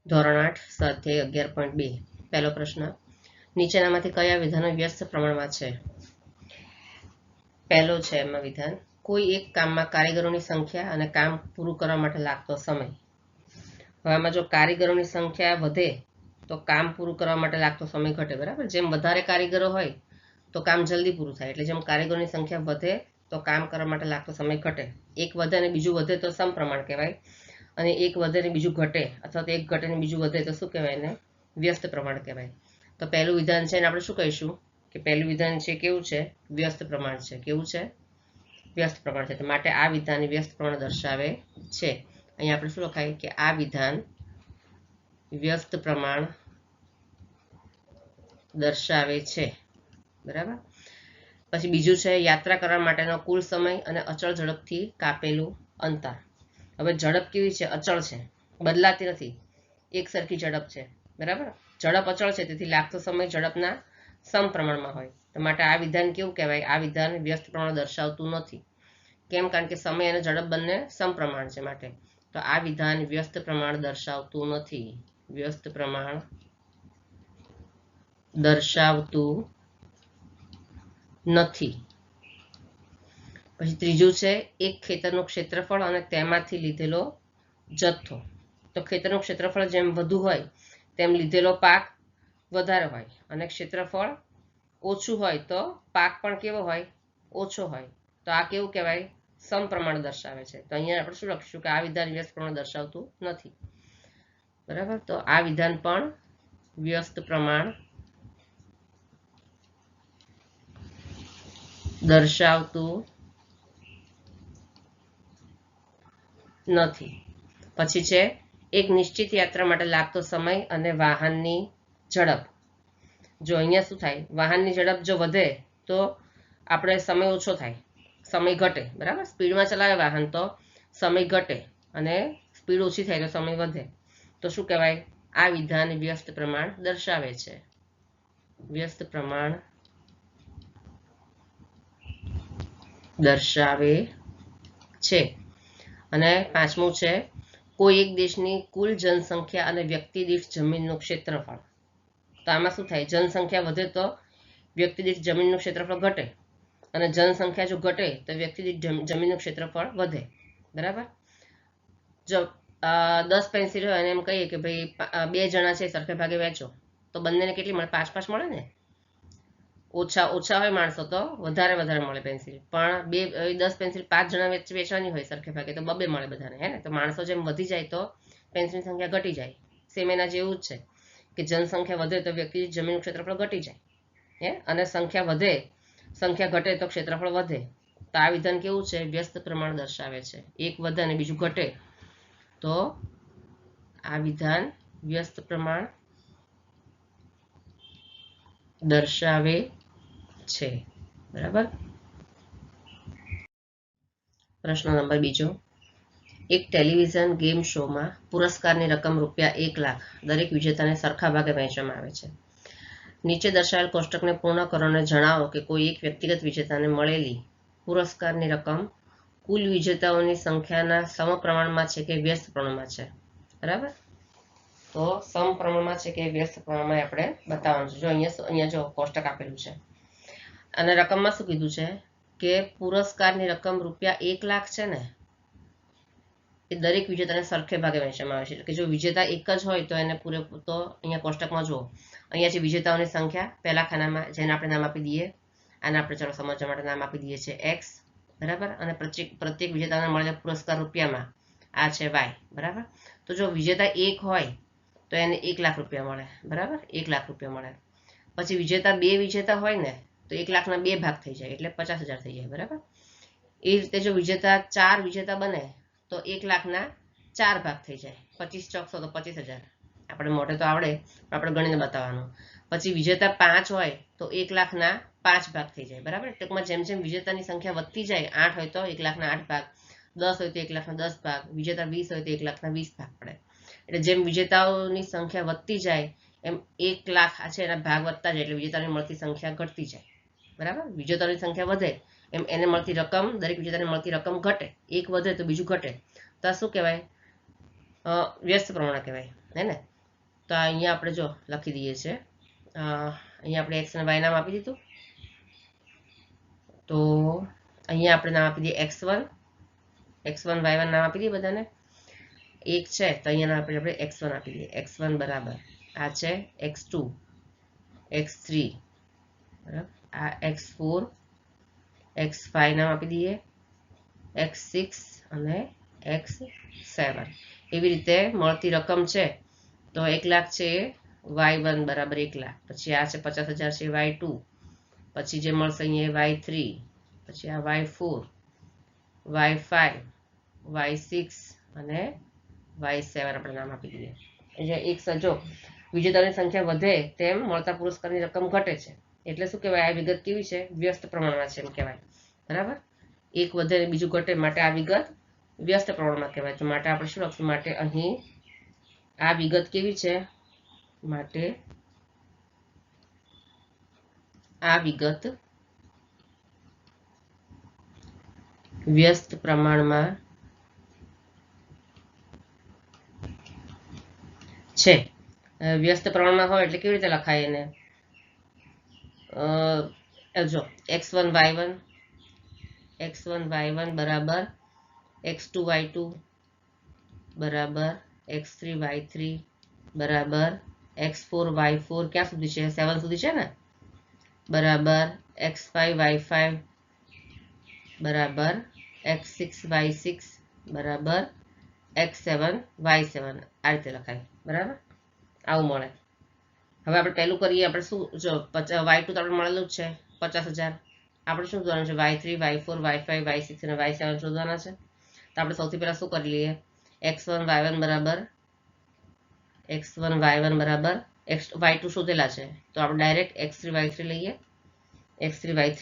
ધોરણ 8 સ્વાધ્યાય 11.2 પહેલો પ્રશ્ન નીચેનામાંથી કયા વિધાનો વ્યસ્ત પ્રમાણમાં છે? પહેલો છે એમાં વિધાન કોઈ એક કામમાં કારીગરોની સંખ્યા અને કામ પૂરું કરવા માટે લાગતો સમય. હવે આમાં જો કારીગરોની સંખ્યા વધે તો કામ પૂરું કરવા માટે લાગતો સમય ઘટે. બરાબર, જેમ વધારે કારીગરો હોય તો કામ જલ્દી પૂરું થાય, એટલે જેમ કારીગરોની સંખ્યા વધે તો કામ કરવા માટે લાગતો સમય ઘટે. એક વધે અને બીજું વધે તો સમપ્રમાણ કહેવાય, અને એક વધે ને બીજું ઘટે અથવા તો એક ઘટે ને બીજું વધે તો શું કહેવાય? એને વ્યસ્ત પ્રમાણ કહેવાય. તો પહેલું વિધાન છે એને આપણે શું કહીશું કે પહેલું વિધાન છે કેવું છે? વ્યસ્ત પ્રમાણ છે. કેવું છે? વ્યસ્ત પ્રમાણ છે. માટે આ વિધાન વ્યસ્ત પ્રમાણ દર્શાવે છે. અહીંયા આપણે શું લખાય કે આ વિધાન વ્યસ્ત પ્રમાણ દર્શાવે છે. બરાબર. પછી બીજું છે યાત્રા કરવા માટેનો કુલ સમય અને અચળ ઝડપથી કાપેલું અંતર. હવે ઝડપ કેવી છે? અચળ છે, બદલાતી નથી, એક સરખી ઝડપ છે. બરાબર, ઝડપ અચળ છે, તેથી લાગતો સમય ઝડપના સમપ્રમાણમાં હોય. તો માટે આ વિધાન કેવું કહેવાય? આ વિધાન વ્યસ્ત પ્રમાણ દર્શાવતું નથી. કેમ? કારણ કે સમય અને ઝડપ બંને સમપ્રમાણ છે. માટે તો આ વિધાન વ્યસ્ત પ્રમાણ દર્શાવતું નથી. વ્યસ્ત પ્રમાણ દર્શાવતું નથી. પછી ત્રીજું છે એક ખેતરનું ક્ષેત્રફળ અને તેમાંથી લીધેલો જથ્થો. તો ખેતરનું ક્ષેત્રફળ જેમ વધુ હોય તેમ લીધેલો પાક વધારે હોય, અને ક્ષેત્રફળ ઓછું હોય તો પાક પણ કેવો હોય? ઓછો હોય. તો આ કેવું કહેવાય? સમપ્રમાણ દર્શાવે છે. તો અહીંયા આપણે શું લખીશું કે આ વિધાન વ્યસ્ત પ્રમાણ દર્શાવતું નથી. બરાબર, તો આ વિધાન પણ વ્યસ્ત પ્રમાણ દર્શાવતું નથી. પછી છે એક નિશ્ચિત યાત્રા માટે લાગતો સમય અને વાહનની ઝડપ. જો અહીંયા શું થાય? વાહનની ઝડપ જો વધે તો આપણે સમય ઓછો થાય, સમય ઘટે. બરાબર, સ્પીડમાં ચલાવે વાહન તો સમય ઘટે, અને સ્પીડ ઓછી થાય તો સમય વધે. તો શું કહેવાય? આ વિધાન વ્યસ્ત પ્રમાણ દર્શાવે છે. વ્યસ્ત પ્રમાણ દર્શાવે છે. અને પાંચમું છે કોઈ એક દેશની કુલ જનસંખ્યા અને વ્યક્તિ દીઠ જમીનનું ક્ષેત્રફળ. તો આમાં શું થાય? જનસંખ્યા વધે તો વ્યક્તિ દીઠ જમીનનું ક્ષેત્રફળ ઘટે, અને જનસંખ્યા જો ઘટે તો વ્યક્તિ દીઠ જમીનનું ક્ષેત્રફળ વધે. બરાબર, જો 10 પેન્સિલ હોય અને એમ કહીએ કે ભાઈ 2 જણા છે સરખે ભાગે વેચો, તો બંનેને કેટલી મળે? 5-5 મળે ને. ઓછા હોય માણસો તો વધારે મળે પેન્સિલ, પણ 10 પેન્સિલ 5 જણા વેચવાની હોય સરખે ભાગે તો 2 મળે બધાને, હે ને. તો માણસો જેમ વધી જાય તો પેન્સિલની સંખ્યા ઘટી જાય. સેમ એના જેવું જ છે કે જનસંખ્યા વધે તો વ્યક્તિ જમીનનું ક્ષેત્રફળ ઘટી જાય, હે, અને સંખ્યા ઘટે તો ક્ષેત્રફળ વધે. તો આ વિધાન કેવું છે? વ્યસ્ત પ્રમાણ દર્શાવે છે. એક વધે અને બીજું ઘટે તો આ વિધાન વ્યસ્ત પ્રમાણ દર્શાવે છે. બરાબર. પ્રશ્ન નંબર બીજો એક ટેલિવિઝન ગેમ શોમાં પુરસ્કારની રકમ ₹1 લાખ દરેક વિજેતાને સરખા ભાગે વહેંચવામાં આવે છે. નીચે દર્શાવેલ કોષ્ટકને પૂર્ણ કરો અને જણાવો કે કોઈ એક વ્યક્તિગત વિજેતાને મળેલી પુરસ્કારની રકમ કુલ વિજેતાઓની સંખ્યાના સમપ્રમાણમાં છે કે વ્યસ્ત પ્રમાણમાં છે. બરાબર, તો સમપ્રમાણમાં છે કે વ્યસ્ત પ્રમાણમાં આપણે બતાવવાનું છે. જો અહીંયા જો કોષ્ટક આપેલું છે અને રકમમાં શું કીધું છે કે પુરસ્કારની રકમ ₹1 લાખ છે ને, એ દરેક વિજેતાને સરખે ભાગે વહેંચવામાં આવે છે. એટલે કે જો વિજેતા એક જ હોય તો એને તો અહીંયા કોષ્ટકમાં જુઓ, અહીંયા છે વિજેતાઓની સંખ્યા પહેલા ખાનામાં, જેને આપણે નામ આપી દઈએ, આને આપણે ચાલો સમજવા માટે નામ આપી દઈએ છીએ X. બરાબર, અને પ્રત્યેક વિજેતાને મળેલા પુરસ્કાર રૂપિયામાં આ છે Y. બરાબર, તો જો વિજેતા એક હોય તો એને ₹1 લાખ મળે. બરાબર, ₹1 લાખ મળે. પછી વિજેતા 2 વિજેતા હોય ને તો 1 લાખના 2 ભાગ થઈ જાય, એટલે 50,000 થઈ જાય. બરાબર, એ રીતે જો વિજેતા 4 વિજેતા બને તો 1 લાખના 4 ભાગ થઈ જાય. 25 ચોક 100 તો 25,000. આપણે મોઢે તો આવડે, આપણે ગણીને બતાવવાનું. પછી વિજેતા 5 હોય તો 1 લાખના 5 ભાગ થઈ જાય. બરાબર, ટૂંકમાં જેમ જેમ વિજેતાની સંખ્યા વધતી જાય, 8 હોય તો 1 લાખના 8 ભાગ, 10 હોય તો 1 લાખના 10 ભાગ, વિજેતા 20 હોય તો 1 લાખના 20 ભાગ પડે. એટલે જેમ વિજેતાઓની સંખ્યા વધતી જાય એમ 1 લાખ છે એના ભાગ વધતા જાય, એટલે વિજેતાની મળતી સંખ્યા ઘટતી જાય. બરાબર, વિજેતાઓની સંખ્યા વધે એમ એને મળતી રકમ, દરેક વિજેતાને મળતી રકમ ઘટે. એક વધે તો બીજું ઘટે. તો આ શું કહેવાય? વ્યસ્ત પ્રમાણ કહેવાય, હે ને. તો અહીંયા આપણે જો લખી દઈએ છે, અહીંયા આપણે એક્સ અને વાય નામ આપી દીધું. તો અહીંયા આપણે નામ આપી દઈએ x1 y1 નામ આપી દઈએ બધાને. એક છે તો અહીંયા આપણે x1 આપી દઈએ. x1 બરાબર આ છે x2 x3 બરાબર, આ x4 x5 નામ આપી દઈએ, x6 અને x7. એવી રીતે મળતી રકમ છે. તો 1 લાખ છે y1 બરાબર 1 લાખ, પછી આ છે 50,000 છે y2, પછી જે મળશે અહીંયા y3, પછી આ y4 y5 y6 અને y7 આપણે નામ આપી દઈએ. એટલે એક જો વિજેતાની સંખ્યા વધે તેમ મળતા પુરસ્કારની રકમ ઘટે છે. એટલે શું કહેવાય, આ વિગત કેવી છે, વ્યસ્ત પ્રમાણમાં છે એમ કહેવાય. બરાબર, એક વધે ને બીજું ઘટે માટે આ વિગત વ્યસ્ત પ્રમાણમાં કહેવાય. તો માટે આપણે શું લખશું, માટે અહીં આ વિગત કેવી છે, માટે આ વિગત વ્યસ્ત પ્રમાણમાં છે. વ્યસ્ત પ્રમાણમાં હોય એટલે કેવી રીતે લખાય એને, જો x1 y1 બરાબર x2 y2 બરાબર x3 y3 બરાબર x4 y4 ક્યાં સુધી છે, 7 સુધી છે ને, બરાબર x5 y5 બરાબર x6 y6 બરાબર x7 y7. આ રીતે લખાય. બરાબર, આવું મળે. હવે આપણે પહેલું કરીએ, આપણે શું, જો y2 તો આપણે મળેલું જ છે 50,000. આપણે શું શોધવાનું છે, y3 y4 y5 y6 અને y7 શોધવાના છે. તો આપણે સૌથી પહેલા શું કરી લઈએ, x1 y1 બરાબર y2 શોધેલા છે તો આપણે ડાયરેક્ટ x3 y3 લઈએ, x3 y3.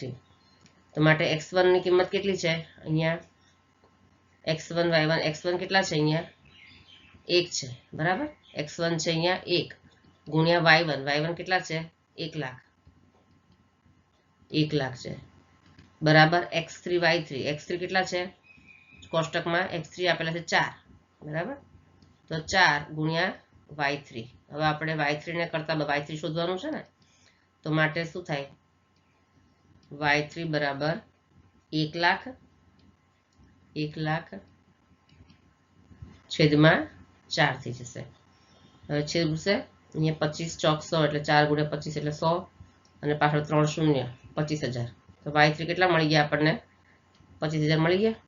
તો માટે x1 ની કિંમત કેટલી છે, અહીંયા x1 y1 x1 કેટલા છે, અહીંયા 1 છે. બરાબર, x1 છે અહીંયા 1 ગુણ્યા y1 કેટલા છે, 1 લાખ છે. બરાબર x3 y3 કેટલા છે, કોષ્ટકમાં x3 આપેલા છે 4. બરાબર, તો 4 ગુણ્યા y3. હવે આપણે y3 ને કરતા y3 શોધવાનું છે ને, તો માટે શું થાય, y3 બરાબર 1 લાખ છેદમાં 4 થઈ જશે. હવે છેદ ઉડશે, અહીંયા 25 ચોક 100 એટલે 4 ગુણ્યા 25 એટલે 100 અને પાછળ 3 શૂન્ય 25,000. તો y3 કેટલા મળી ગયા આપણને, 25,000 મળી ગયા.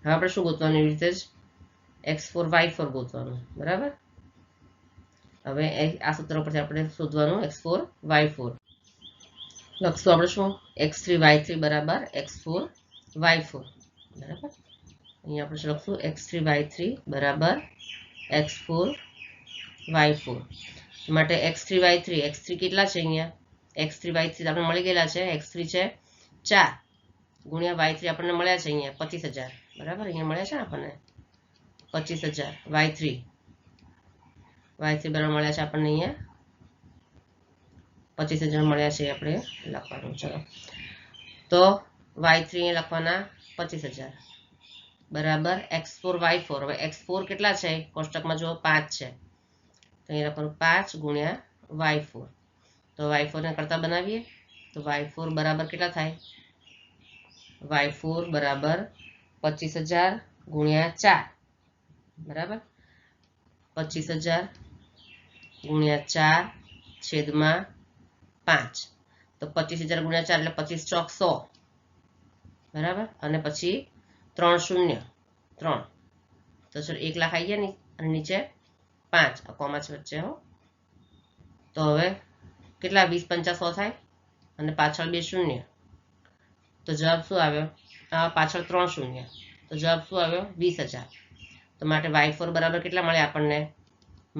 હવે આપણે શું ગોતવાનું, એવી રીતે જ x4 y4 ગોતવાનું. બરાબર, હવે આ સૂત્ર પરથી આપણે શોધવાનું x4 y4. લખશું આપણે શું, x3 y3 બરાબર x4 y4. બરાબર, અહીંયા આપણે શું લખશું, x3 y3 બરાબર x4 y4. માટે x3 y3 કેટલા છે, અહીંયા x3 y3 આપણે મળી ગયેલા છે, x3 છે 4 ગુણ્યા y3 આપણને મળ્યા છે અહીંયા 25,000. બરાબર, અહીંયા મળ્યા છે આપણને 25,000 y3 બરાબર મળ્યા છે આપણને અહીંયા 25,000 મળ્યા છે, આપણે લખવાનું. ચલો, તો y3 અહીંયા લખવાના 25,000 બરાબર x4 y4. હવે x4 કેટલા છે, કોષ્ટકમાં જો 5 છે, તો અહીંયા લખવાનું 5 ગુણ્યા y4. તો y4 ને કરતા બનાવીએ તો y4 બરાબર કેટલા થાય, y4 બરાબર 25,000 ગુણ્યા 4. બરાબર, 25,000 ગુણ્યા 4 છેદમાં 5. તો 25,000 ગુણ્યા 4 એટલે 25 ચોક 100. બરાબર, અને પછી 3 શૂન્ય 3. તો સર 1 લાખ આવી ગયા ને, અને નીચે 5 કોમા છે વચ્ચે હો. તો હવે કેટલા 20 50 100 થાય અને પાછળ 2 શૂન્ય. તો જવાબ શું આવ્યો, પાછળ 3 શૂન્ય. તો જવાબ શું આવ્યો, 20,000. તો માટે y4 બરાબર કેટલા મળે આપણને,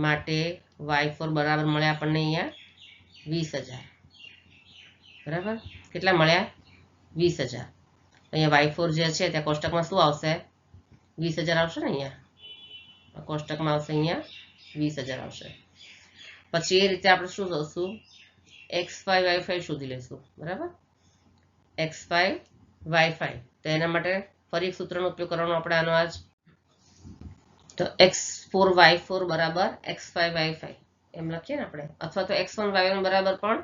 માટે y4 બરાબર મળે આપણને અહીંયા 20,000. બરાબર, કેટલા મળ્યા, 20,000. અહીંયા y4 જે છે ત્યાં કોષ્ટકમાં શું આવશે, 20,000 આવશે ને, અહીંયા કોષ્ટકમાં આવશે અહીંયા 20,000 આવશે. પછી એ રીતે આપણે શું જોશું, x5 y5 શોધી લઈશું. બરાબર, x5 y5. તો એના માટે ફરી એક સૂત્રનો ઉપયોગ કરવાનો આપણે આનો આજ. તો x4 y4 બરાબર x5 y5. એમ લખીએ ને આપણે, અથવા તો x1 y1 બરાબર પણ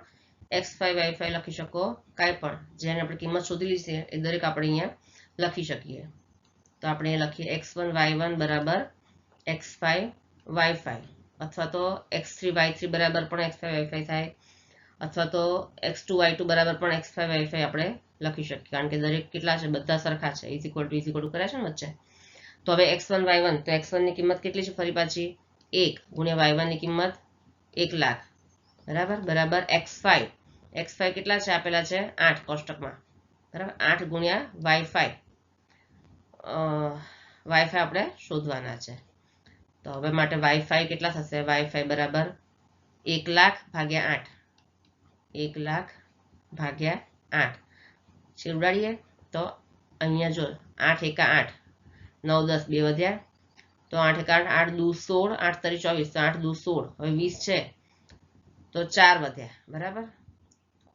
x5 y5 લખી શકો, કાંઈ પણ જેને આપણે કિંમત શોધી લીધી છે એ દરેક આપણે અહીંયા લખી શકીએ. તો આપણે લખીએ x1 y1 બરાબર x5 y5, અથવા તો x3 y3 બરાબર પણ x5 y5 થાય, અથવા તો x2 y2 બરાબર પણ x5 y5 આપણે લખી શકીએ, કારણ કે દરેક કેટલા છે, બધા સરખા છે, ઇઝ ઇક્વલ ટુ કર્યા છે ને વચ્ચે. તો હવે x1 y1, તો x1 ની કિંમત કેટલી છે ફરી પાછી 1 ગુણ્યા y1 ની કિંમત 1 લાખ બરાબર, બરાબર x5 કેટલા છે આપેલા છે 8 કોષ્ટકમાં બરાબર, 8 ગુણ્યા y5 આપણે શોધવાના છે. તો હવે માટે y5 કેટલા થશે, y5 બરાબર 1 લાખ ભાગ્યા 8, 1 લાખ ભાગ્યા 8 ઉડાડીએ તો અહીંયા જો 8 એકા 8, 9 10 2 વધ્યા, તો 8 એકા 8, 8 દુ 16, 8 તરી 24, તો 8 દુ 16, હવે 20 છે તો 4 વધ્યા બરાબર,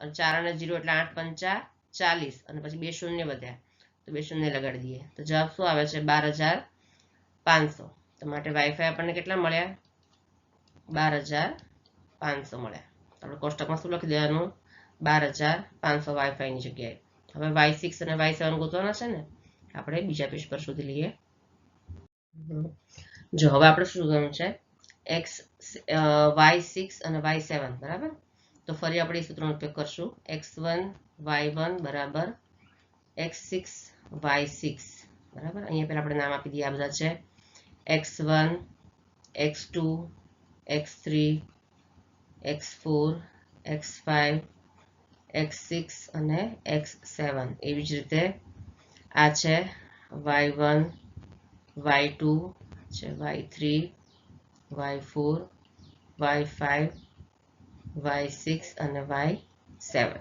અને 4 અને 0 એટલે 8 પંચા 40, અને પછી 2 શૂન્ય વધ્યા, તો 2 શૂન્ય લગાડી દઈએ, તો જવાબ શું આવે છે 12,500. તો માટે y5 આપણને કેટલા મળ્યા, 12,500 મળ્યા. આપણે કોષ્ટકમાં શું લખી દેવાનું, 12,500 y5 ની જગ્યાએ. હવે y6 અને y7 ગોતવાના છે ને, આપણે બીજા પેજ પર શોધી લઈએ. જો હવે આપણે શું શોધવાનું છે, y6 અને y7 બરાબર. તો ફરી આપણે સૂત્રનો ઉપયોગ કરશું, x1 y1 બરાબર x6 y6 બરાબર. અહીંયા પહેલા આપણે નામ આપી દઈએ, આ બધા છે x1 x2 x3 x4 x5 x6 અને x7. એવી જ રીતે આ છે y1 y2 છે y3 y4 y5 y6 અને y7.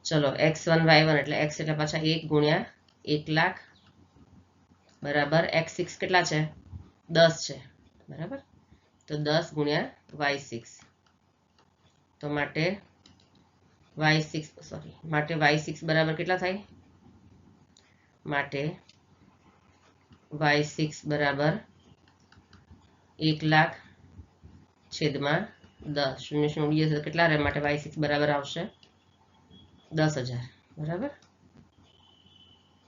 ચલો x1 y1 એટલે x એટલે પાછા 1 ગુણ્યા 1 લાખ બરાબર, x6 કેટલા છે 10 છે બરાબર, તો 10 ગુણ્યા y6, તો માટે y6 બરાબર કેટલા થાય, માટે y6 બરાબર 1 લાખ છેદમાં 10, શૂન્ય શૂન્ય ઉડીએ તો કેટલા રહે, માટે y6 બરાબર આવશે 10,000 બરાબર,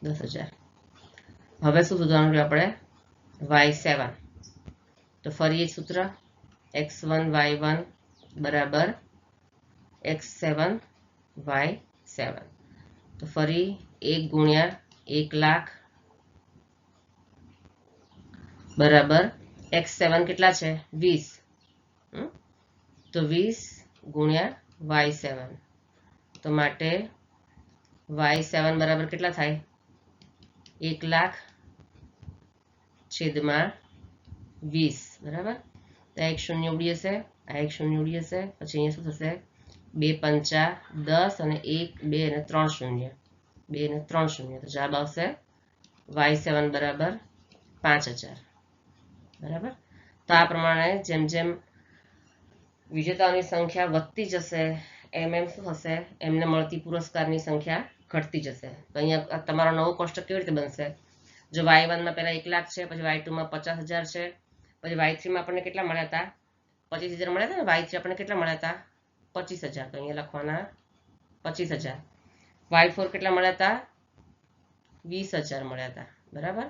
10,000. હવે શું શોધવાનું આપણે, y7. તો ફરી એ સૂત્ર x1 y1 બરાબર x7 y7, તો ફરી 1 ગુણ્યા 1 લાખ બરાબર x7 કેટલા છે 20, તો 20 ગુણ્યા y7, તો માટે y7 બરાબર કેટલા થાય 1 લાખ છેદમાં 20 બરાબર. આ એક શૂન્ય ઉડી જશે, આ એક શૂન્ય ઉડી જશે, પછી અહીંયા શું થશે 2 પંચા 10 અને 1 2 અને 3 શૂન્ય, 2 અને 3 શૂન્ય, તો જવાબ આવશે y7 બરાબર 5,000 બરાબર. તો આ પ્રમાણે જેમ જેમ વિજેતાઓની સંખ્યા વધતી જશે એમ એમ શું થશે, એમને મળતી પુરસ્કારની સંખ્યા ઘટતી જશે. તો અહીંયા તમારો નવો કોષ્ટક કેવી રીતે બનશે, જો y1 માં પહેલા 1 લાખ છે, પછી y2 માં 50,000 છે, પછી y3 માં આપણને કેટલા મળ્યા હતા 25,000 મળ્યા હતા ને, y3 આપણને કેટલા મળ્યા હતા 25,000, તો અહીંયા લખવાના 25,000. y4 કેટલા મળ્યા હતા 20,000 મળ્યા હતા બરાબર,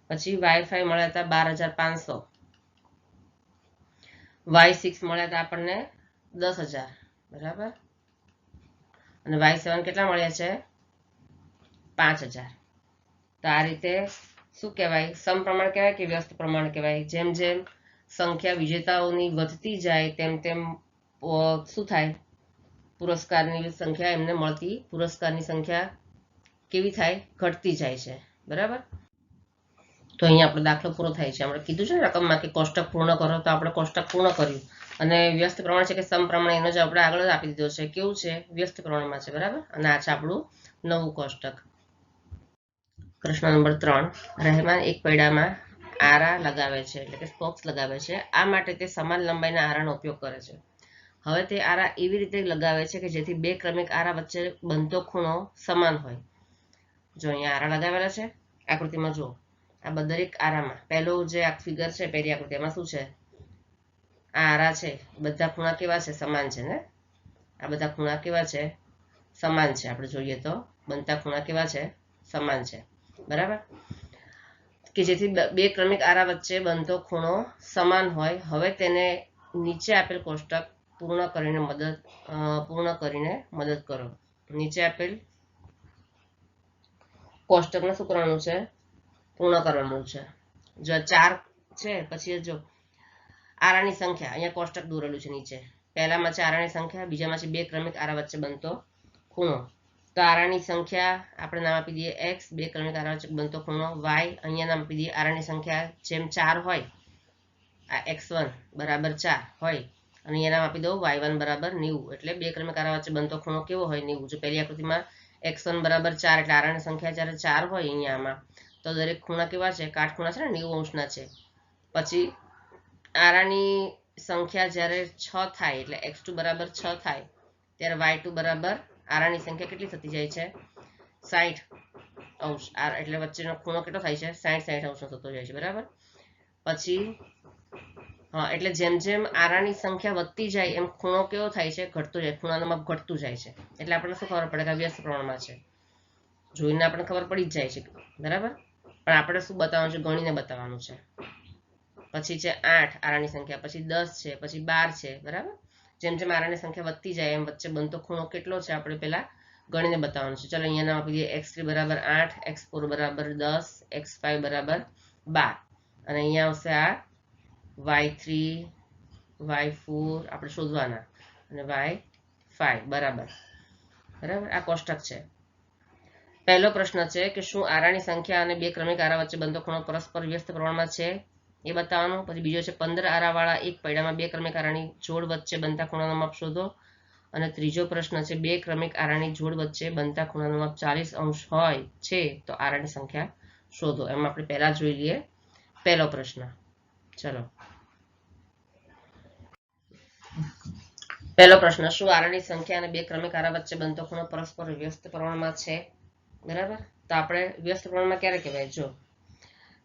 પછી y5 મળ્યા હતા 12,500, y6 મળ્યા હતા આપણને 10,000 બરાબર, અને y7 કેટલા મળ્યા છે 5,000. તો આ રીતે શું કહેવાય, સમપ્રમાણ કહેવાય કે વ્યસ્ત પ્રમાણ કહેવાય. જેમ જેમ સંખ્યા વિજેતાઓની વધતી જાય તેમ તેમ શું થાય, પુરસ્કારની સંખ્યા, એમને મળતી પુરસ્કારની સંખ્યા કેવી થાય, ઘટતી જાય છે બરાબર. તો અહીંયા આપણો દાખલો પૂરો થાય છે. આપણે કીધું છે ને રકમમાં કે કોષ્ટક પૂર્ણ કરો, તો આપણે કોષ્ટક પૂર્ણ કર્યું, અને વ્યસ્ત પ્રમાણ છે કે સમપ્રમાણ એનો જ આપણે આગળ જ આપી દીધો છે, કેવું છે વ્યસ્ત પ્રમાણમાં છે બરાબર. અને આ છે આપણું નવું કોષ્ટક. પ્રશ્ન નંબર 3, રહેમાન એક પૈડામાં આરા લગાવે છે, એટલે કે સ્પોક્સ લગાવે છે. આ માટે તે સમાન લંબાઈના આરાનો ઉપયોગ કરે છે. હવે તે આરા એવી રીતે લગાવે છે કે જેથી બે ક્રમિક આરા વચ્ચે બનતો ખૂણો સમાન હોય. જો અહીંયા આરા લગાવેલા છે આકૃતિમાં, જો આ દરેક આરામાં પહેલો જે આ ફિગર છે પહેલી આકૃતિ, એમાં શું છે આ આરા છે, બધા ખૂણા કેવા છે? સમાન છે ને? આ બધા ખૂણા કેવા છે? સમાન છે. આપણે જોઈએ તો બનતા ખૂણા કેવા છે? સમાન છે. બરાબર, કે જેથી બે ક્રમિક આરા વચ્ચે બનતો ખૂણો સમાન હોય. હવે તેને નીચે આપેલ કોષ્ટક પૂર્ણ કરીને મદદ કરો. નીચે આપેલ કોષ્ટકને શું કરવાનું છે? પૂર્ણ કરવાનું છે. જો 4 છે, પછી જો આરાની સંખ્યા, અહીંયા કોષ્ટક દોરેલું છે નીચે. પહેલામાં છે આરાની સંખ્યા, બીજામાં છે બે ક્રમિક આરા વચ્ચે બનતો ખૂણો. તો આરાની સંખ્યા આપણે નામ આપી દઈએ x, બે ક્રમિક આરા વચ્ચે બનતો ખૂણો y. અહીંયા નામ આપી દઈએ આરાની સંખ્યા, જેમ 4 હોય આ x1 બરાબર 4 હોય, અને અહીંયા નામ આપી દો y1 બરાબર 90. એટલે બે ક્રમિક આરા વચ્ચે બનતો ખૂણો કેવો હોય? 90. જો પહેલી આકૃતિમાં x1 બરાબર 4 એટલે આરાની સંખ્યા જ્યારે 4 હોય અહીંયા આમાં, તો દરેક ખૂણા કેવા છે? કાટખૂણા છે ને, 90 અંશના છે. પછી આરાની સંખ્યા જ્યારે 6 થાય એટલે x2 બરાબર 6 થાય ત્યારે y2 બરાબર આરાની સંખ્યા કેટલી થતી જાય છે? 60 અંશ. એટલે વચ્ચેનો ખૂણો કેટલો થાય છે? 60 અંશનો થતો જાય છે. બરાબર, પછી હા, એટલે જેમ જેમ આરાની સંખ્યા વધતી જાય એમ ખૂણો કેવો થાય છે? ઘટતો જાય. ખૂણાનું માપ ઘટતું જાય છે. એટલે આપણને શું ખબર પડે કે વ્યસ્ત પ્રમાણમાં છે? જોઈને આપણને ખબર પડી જ જાય છે. બરાબર, પણ આપણે શું બતાવવાનું છે? ગણીને બતાવવાનું છે. પછી છે 8 આરાની સંખ્યા, પછી 10 છે, પછી 12 છે. બરાબર, જેમ જેમ આરાની સંખ્યા વધતી જાય એમ વચ્ચે બનતો ખૂણો કેટલો છે આપણે પેલા ગણીને બતાવવાનું છે. ચલો અહીંયા નામ આપી દઈએ x3 બરાબર 8, x4 બરાબર 10, x5 બરાબર 12, અને અહીંયા આવશે આ y3, y4 આપણે શોધવાના, અને y5 બરાબર. બરાબર, આ કોષ્ટક છે. પહેલો પ્રશ્ન છે કે શું આરાની સંખ્યા અને બે ક્રમિક આરા વચ્ચે બનતો ખૂણો પરસ્પર વ્યસ્ત પ્રમાણમાં છે? એ બતાવવાનું. પછી બીજો છે 15 આરાવાળા એક પૈડામાં બે ક્રમિક આરાની જોડ વચ્ચે બનતા ખૂણાનું માપ શોધો. અને ત્રીજો પ્રશ્ન છે બે ક્રમિક આરાની જોડ વચ્ચે બનતા ખૂણાનું માપ 40 અંશ હોય છે તો આરાની સંખ્યા શોધો. એમ આપણે પહેલા જોઈ લઈએ પહેલો પ્રશ્ન. ચલો, પહેલો પ્રશ્ન, શું આરાની સંખ્યા અને બે ક્રમિક આરા વચ્ચે બનતો ખૂણો પરસ્પર વ્યસ્ત પ્રમાણમાં છે? બરાબર, તો આપણે વ્યસ્ત પ્રમાણમાં ક્યારે કહેવાય? જો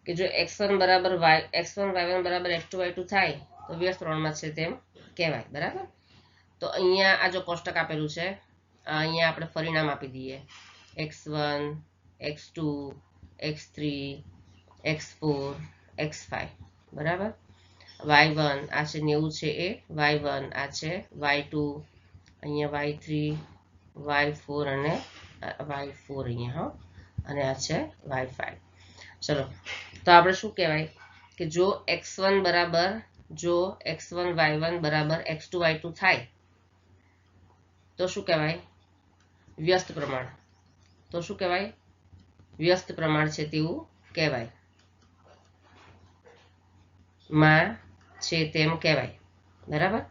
કે જો x1 બરાબર x1 y1 બરાબર x2 y2 થાય તો વ્યસ્ત પ્રમાણમાં છે તેમ કહેવાય. બરાબર, તો અહીંયા આ જો કોષ્ટક આપેલું છે, અહીંયા આપણે પરિણામ આપી દઈએ x1, x2, x3, x4, x5. બરાબર, y1 આ છે 90 છે એ y1, આ છે y2, અહીંયા y3, y4 અને y4 અહીંયા, અને આ છે y5. ચલો, તો આપણે શું કહેવાય કે જો x1 y1 બરાબર x2 y2 થાય તો શું કહેવાય? વ્યસ્ત પ્રમાણ. તો શું કહેવાય? વ્યસ્ત પ્રમાણ છે તેવું કહેવાય, માં છે તેમ કહેવાય. બરાબર,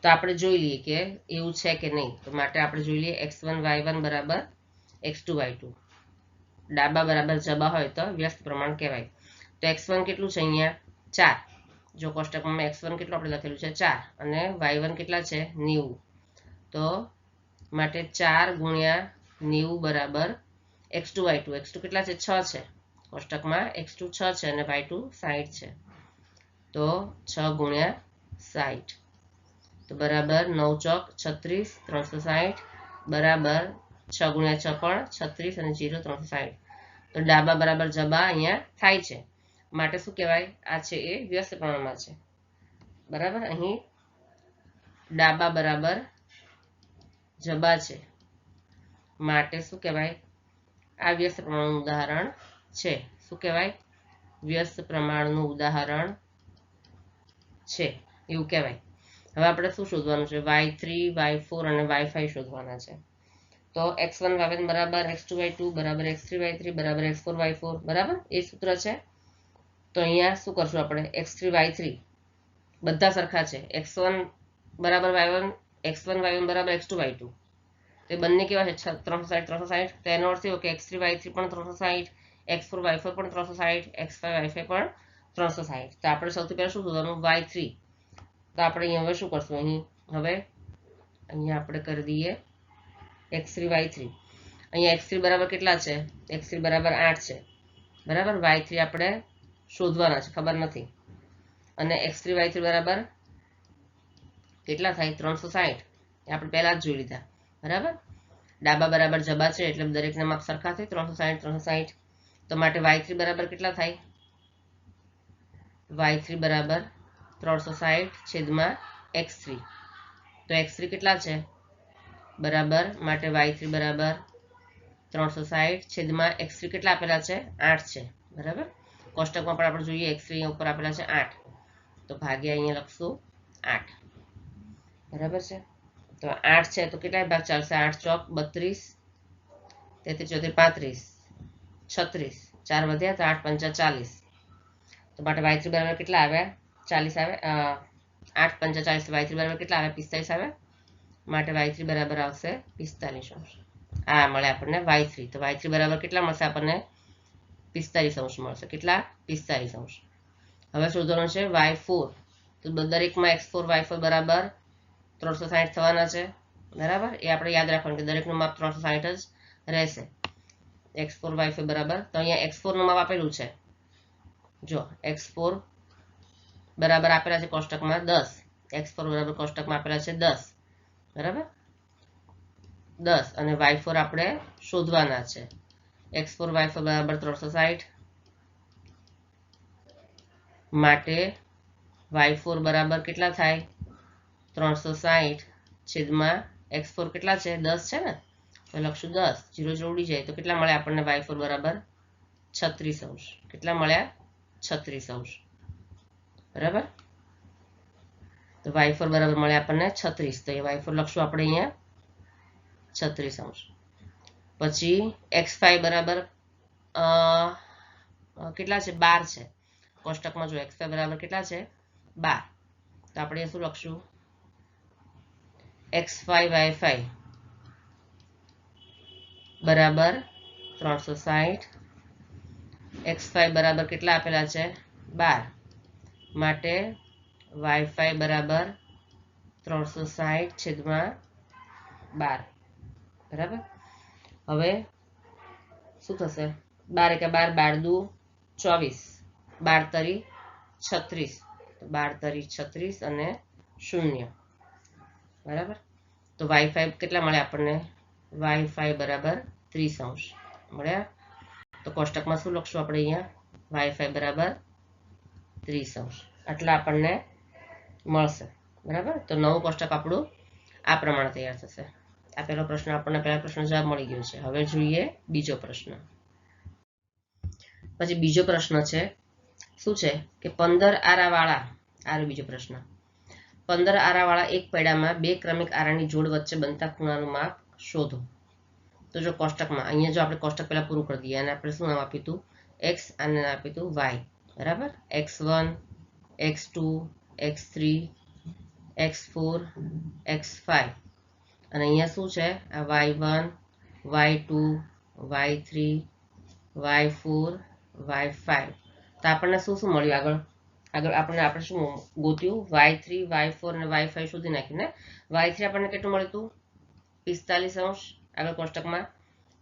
તો આપણે જોઈ લઈએ કે એવું છે કે નહીં. તો માટે આપણે જોઈ લઈએ x1 y1 બરાબર x2 y2. ડાબા બરાબર જબા હોય તો વ્યસ્ત પ્રમાણ કહેવાય. તો x1 કેટલું છે? અહીંયા 4. જો કોષ્ટકમાં x1 કેટલું આપણે લખેલું છે? 4, અને y1 કેટલા છે? 90. તો માટે 4 ગુણ્યા 90 બરાબર x2 y2. x2 કેટલા છે? 6 છે. કોષ્ટકમાં x2 6 છે અને y2 60 છે. તો 6 ગુણ્યા 60 તો બરાબર 9 ચોક 36, 360 બરાબર 6 ગુણ્યા 6 પણ 36 અને 0 360. તો ડાબા બરાબર જબા અહીંયા થાય છે. માટે શું કહેવાય? આ છે એ વ્યસ્ત પ્રમાણમાં છે. બરાબર, અહીં ડાબા બરાબર જબા છે માટે શું કહેવાય? આ વ્યસ્ત પ્રમાણનું ઉદાહરણ છે. શું કહેવાય? વ્યસ્ત પ્રમાણનું ઉદાહરણ છે એવું કહેવાય. હવે આપણે શું શોધવાનું છે? y3, y4 અને y5 શોધવાના છે. તો x1 y1 બરાબર x2 y2 બરાબર x3 y3 બરાબર x4 y4. બરાબર, એ સૂત્ર છે. તો અહીંયા શું કરશું આપણે? x3 y3 બધા સરખા છે. x1 બરાબર y1, x1 y1 બરાબર x2 y2. તો બંને કેવા છે? 360 360. તો એનો અર્થ એવો કે x3 y3 પણ 360, x4 y4 પણ 360, x5 y5 પણ 360. તો આપણે સૌથી પહેલા શું શોધવાનું? y3. તો આપણે અહીંયા હવે શું કરશું? અહીંયા આપણે કરી દઈએ x3 y3. અહીંયા x3 બરાબર કેટલા છે? x3 બરાબર 8 છે. બરાબર, y3 આપણે શોધવાના છે, ખબર નથી. અને x3 y3 બરાબર કેટલા થાય 360 એ આપણે પહેલા જ જોઈ લીધા બરાબર ડાબા બરાબર જબા છે એટલે દરેકના માપ સરખા થાય 360 તો માટે y3 બરાબર કેટલા થાય y3 બરાબર 360 છેદમાં x3 તો x3 કેટલા છે બરાબર માટે y3 બરાબર 360 છેદમાં x3 કેટલા આપેલા છે 8 છે બરાબર કોષ્ટકમાં પણ આપણે જોઈએ x3 ઉપર આપેલા છે 8 તો ભાગ્યા અહીંયા લખશું 8 બરાબર છે તો 8 છે તો કેટલા ભાગ ચાલશે 8 ચોક 32 33 34 35 36 4 વધ્યા તો 8 પંચા 40 તો માટે y3 બરાબર કેટલા આવ્યા 40 આવે 8 પંચા 40 y3 બરાબર કેટલા આવે 45 આવે માટે y3 બરાબર આવશે 45 અંશ આ મળે આપણને y3 તો y3 બરાબર કેટલા મળશે આપણને 45 અંશ મળશે કેટલા 45 અંશ હવે શોધવાનું છે y4 તો દરેકમાં x4 y4 બરાબર 360 થવાના છે બરાબર એ આપણે યાદ રાખવાનું કે દરેકનું માપ 360 જ રહેશે x4 y4 બરાબર તો અહીંયા x4 નું માપ આપેલું છે જો x4 બરાબર આપેલા છે કોષ્ટકમાં 10 x4 બરાબર કોષ્ટકમાં આપેલા છે 10 બરાબર 10 અને y4 આપણે શોધવાના છે x4 y4 બરાબર 360 માટે y4 બરાબર કેટલા થાય 360 છેદમાં x4 કેટલા છે 10 છે ને તો લખશું 10 0 0 ઉડી જાય તો કેટલા મળે આપણને y4 બરાબર 36 અંશ કેટલા મળ્યા 36 અંશ બરાબર તો y4 બરાબર મળે આપણને 36 તો એ y4 લખશું આપણે અહીંયા 36 અંશ પછી x5 બરાબર કેટલા છે 12 છે કોષ્ટકમાં જો x5 બરાબર કેટલા છે 12 તો આપણે શું લખશું x5 y5 બરાબર 360 x5 બરાબર કેટલા આપેલા છે 12 માટે y5 બરાબર 360 છેદમાં 12 બરાબર હવે શું થશે 12 કે 12 12 દુ 24 12 તરી 36 12 તરી 36 અને 0 બરાબર તો y5 કેટલા મળે આપણને y5 બરાબર 30 અંશ મળ્યા તો કોષ્ટકમાં શું લખશું આપણે અહીંયા y5 બરાબર 30 અંશ આટલા આપણને મળશે બરાબર તો નવું કોષ્ટક આપણું આ પ્રમાણે તૈયાર થશે આ પહેલો પ્રશ્ન આપણને પહેલા પ્રશ્ન જવાબ મળી ગયો છે હવે જોઈએ બીજો પ્રશ્ન પછી બીજો પ્રશ્ન છે શું છે કે 15 આરાવાળા આરો બીજો પ્રશ્ન 15 આરાવાળા એક પૈડામાં બે ક્રમિક આરાની જોડ વચ્ચે બનતા ખૂણાનું માપ શોધો તો જો કોષ્ટકમાં અહીંયા જો આપણે કોષ્ટક પહેલા પૂરું કરી દઈએ અને આપણે શું નામ આપ્યું હતું x અને નામ આપ્યું હતું y બરાબર x1 x2 x3 x4 x5 અને અહીંયા શું છે આ y1 y2 y3 y4 y5 તો આપણને શું શું મળ્યું આગળ આપણે શું ગોત્યું y3 y4 અને y5 શોધી નાખ્યું ને y3 આપણને કેટલું મળ્યું હતું 45 અંશ આગળ કોષ્ટકમાં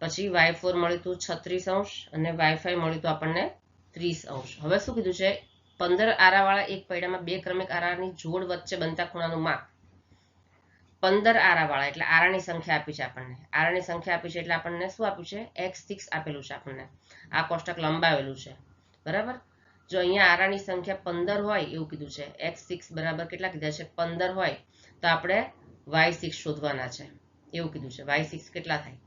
પછી y4 મળ્યું હતું 36 અંશ અને y5 મળ્યું હતું આપણને 30 અંશ હવે શું કીધું છે 15 આરાવાળા એક પૈડામાં બે ક્રમિક આરાની જોડ વચ્ચે બનતા ખૂણાનું માપ 15 આરાવાળા એટલે આરાની સંખ્યા આપી છે આપણને આરાની સંખ્યા આપી છે એટલે આપણને શું આપ્યું છે x6 આપેલું છે આપણને આ કોષ્ટક લંબાવેલું છે બરાબર જો અહીંયા આરાની સંખ્યા 15 હોય એવું કીધું છે x6 બરાબર કેટલા કીધા છે 15 હોય તો આપણે y6 શોધવાના છે એવું કીધું છે y6 કેટલા થાય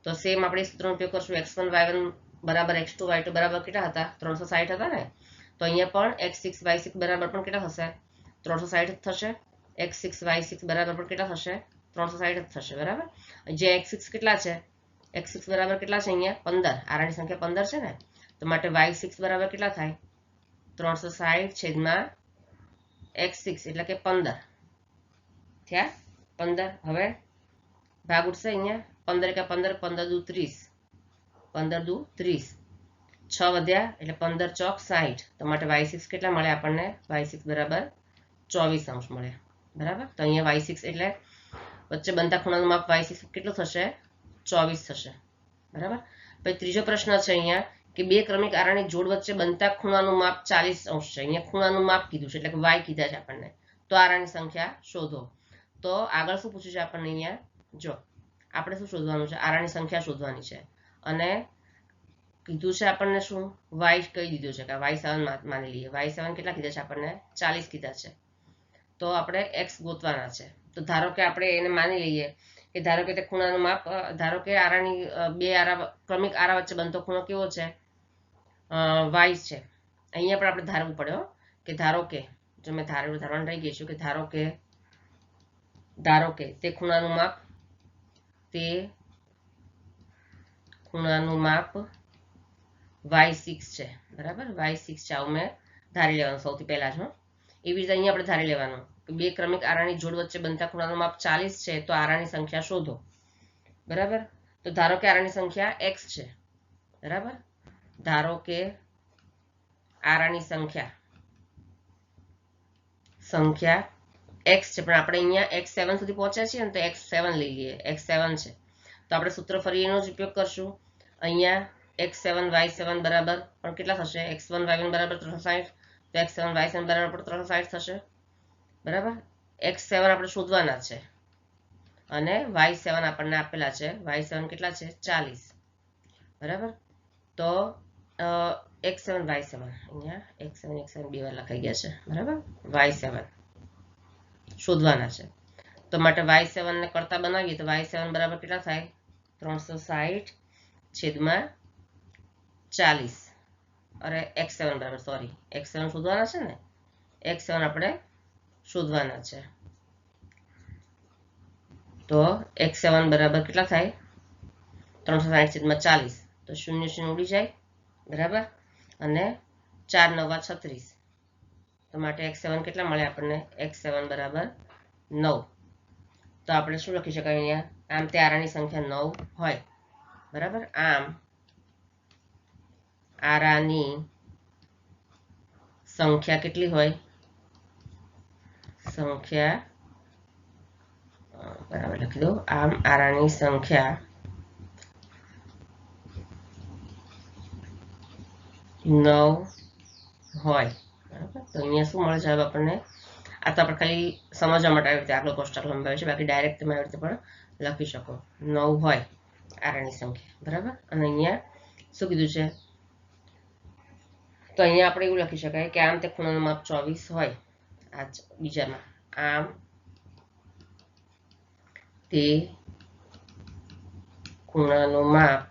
તો સેમ આપણે સૂત્રનો ઉપયોગ કરશું x1 y1 બરાબર x2 y2 બરાબર કેટલા હતા 360 હતા ને તો અહીંયા પણ x6 y6 બરાબર પણ કેટલા થશે 360 થશે x6 y6 બરાબર પણ કેટલા થશે 360 થશે બરાબર જે x6 કેટલા છે x6 બરાબર કેટલા છે અહીંયા 15 આરાની સંખ્યા 15 છે ને તો માટે y6 બરાબર કેટલા થાય 360 છેદમાં x6 એટલે કે 15 થયા 15 હવે ભાગ ઉઠશે અહીંયા 15 કે 15 15 દુ 30 15 દુ 30 6 વધ્યા એટલે 15 ચોક 60 તો માટે y6 કેટલા મળે આપણને y6 બરાબર 24 અંશ મળે બરાબર તો અહીંયા y6 એટલે વચ્ચે બનતા ખૂણાનું માપ y6 કેટલું થશે 24 થશે બરાબર પછી ત્રીજો પ્રશ્ન છે અહીંયા કે બે ક્રમિક આરાની જોડ વચ્ચે બનતા ખૂણાનું માપ 40 અંશ છે અહીંયા ખૂણાનું માપ કીધું છે એટલે કે y કીધા છે આપણને તો આરાની સંખ્યા શોધો. તો આગળ શું પૂછ્યું છે આપણને અહીંયા? જો આપણે શું શોધવાનું છે? આરાની સંખ્યા શોધવાની છે. અને કીધું છે આપણને શું? વાય કહી દીધું છે કે y7 માની લઈએ. y7 કેટલા કીધા છે આપણને? 40 કીધા છે. તો આપણે x ગોતવાના છે. તો ધારો કે આપણે એને માની લઈએ કે ધારો કે તે ખૂણાનું માપ, ધારો કે આરાની બે આરા ક્રમિક આરા વચ્ચે બનતો ખૂણો કેવો છે? y છે. અહીંયા પણ આપણે ધારવું પડે કે ધારો કે, જો મેં ધારવાનું રહી ગઈ છું કે ધારો કે તે ખૂણાનું માપ y6 છે. બરાબર, y6 છે. આવું મેં ધારી લેવાનું સૌથી પહેલા જ. એવી રીતે અહીંયા આપણે ધારી લેવાનું કે બે ક્રમિક આરાની જોડ વચ્ચે બનતા ખૂણાનું માપ 40 છે. તો આરાની સંખ્યા શોધો. બરાબર, તો ધારો કે આરાની સંખ્યા x છે. બરાબર, ધારો કે આરાની સંખ્યા x છે, પણ આપણે અહીંયા x7 સુધી પહોંચ્યા છીએ ને, તો x7 લઈ લઈએ. x7 છે તો આપણે સૂત્ર ફરી એનો જ ઉપયોગ કરશું. અહીંયા x7 y7 બરાબર પણ કેટલા થશે? x1 y1 બરાબર 360. તો x7 y7 બરાબર 360 થશે. બરાબર, x7 આપણે શોધવાના છે અને y7 આપણને આપેલા છે. y7 કેટલા છે? 40. બરાબર, તો x7 y7 અહીંયા x7 બે વાર લખાઈ ગયા છે. બરાબર, y7 શોધવાના છે. તો માટે y7 ને કરતા બનાવીએ તો y7 બરાબર કેટલા થાય? 360/40. અરે x7 બરાબર, સોરી, x7 શોધવાના છે ને, x7 આપણે શોધવાના છે. તો x7 બરાબર કેટલા થાય? 360/40. તો 0 0 ઉડી જાય. બરાબર, અને 4 9 36. તો માટે x7 કેટલા મળે આપણને? x7 બરાબર 9. તો આપણે શું લખી શકાય અહીંયા? આમ તે આરાની સંખ્યા 9 હોય. બરાબર, આમ આરાની સંખ્યા કેટલી હોય? બરાબર લખી દો. આમ આરાની સંખ્યા 9 હોય. બરાબર, તો અહીંયા શું મળે છે આપણને? આ તો આપણે ખાલી સમજવા માટે આવી રીતે આગળ કોષ્ટક લંબાવ્યું છે, બાકી ડાયરેક્ટ તમે આવી રીતે પણ લખી શકો. 9 હોય આરાની સંખ્યા. બરાબર, અને અહીંયા શું કીધું છે? તો અહીંયા આપણે એવું લખી શકાય કે આમ તે ખૂણાનું માપ 24 હોય. આ બીજામાં આમ તે ખૂણાનું માપ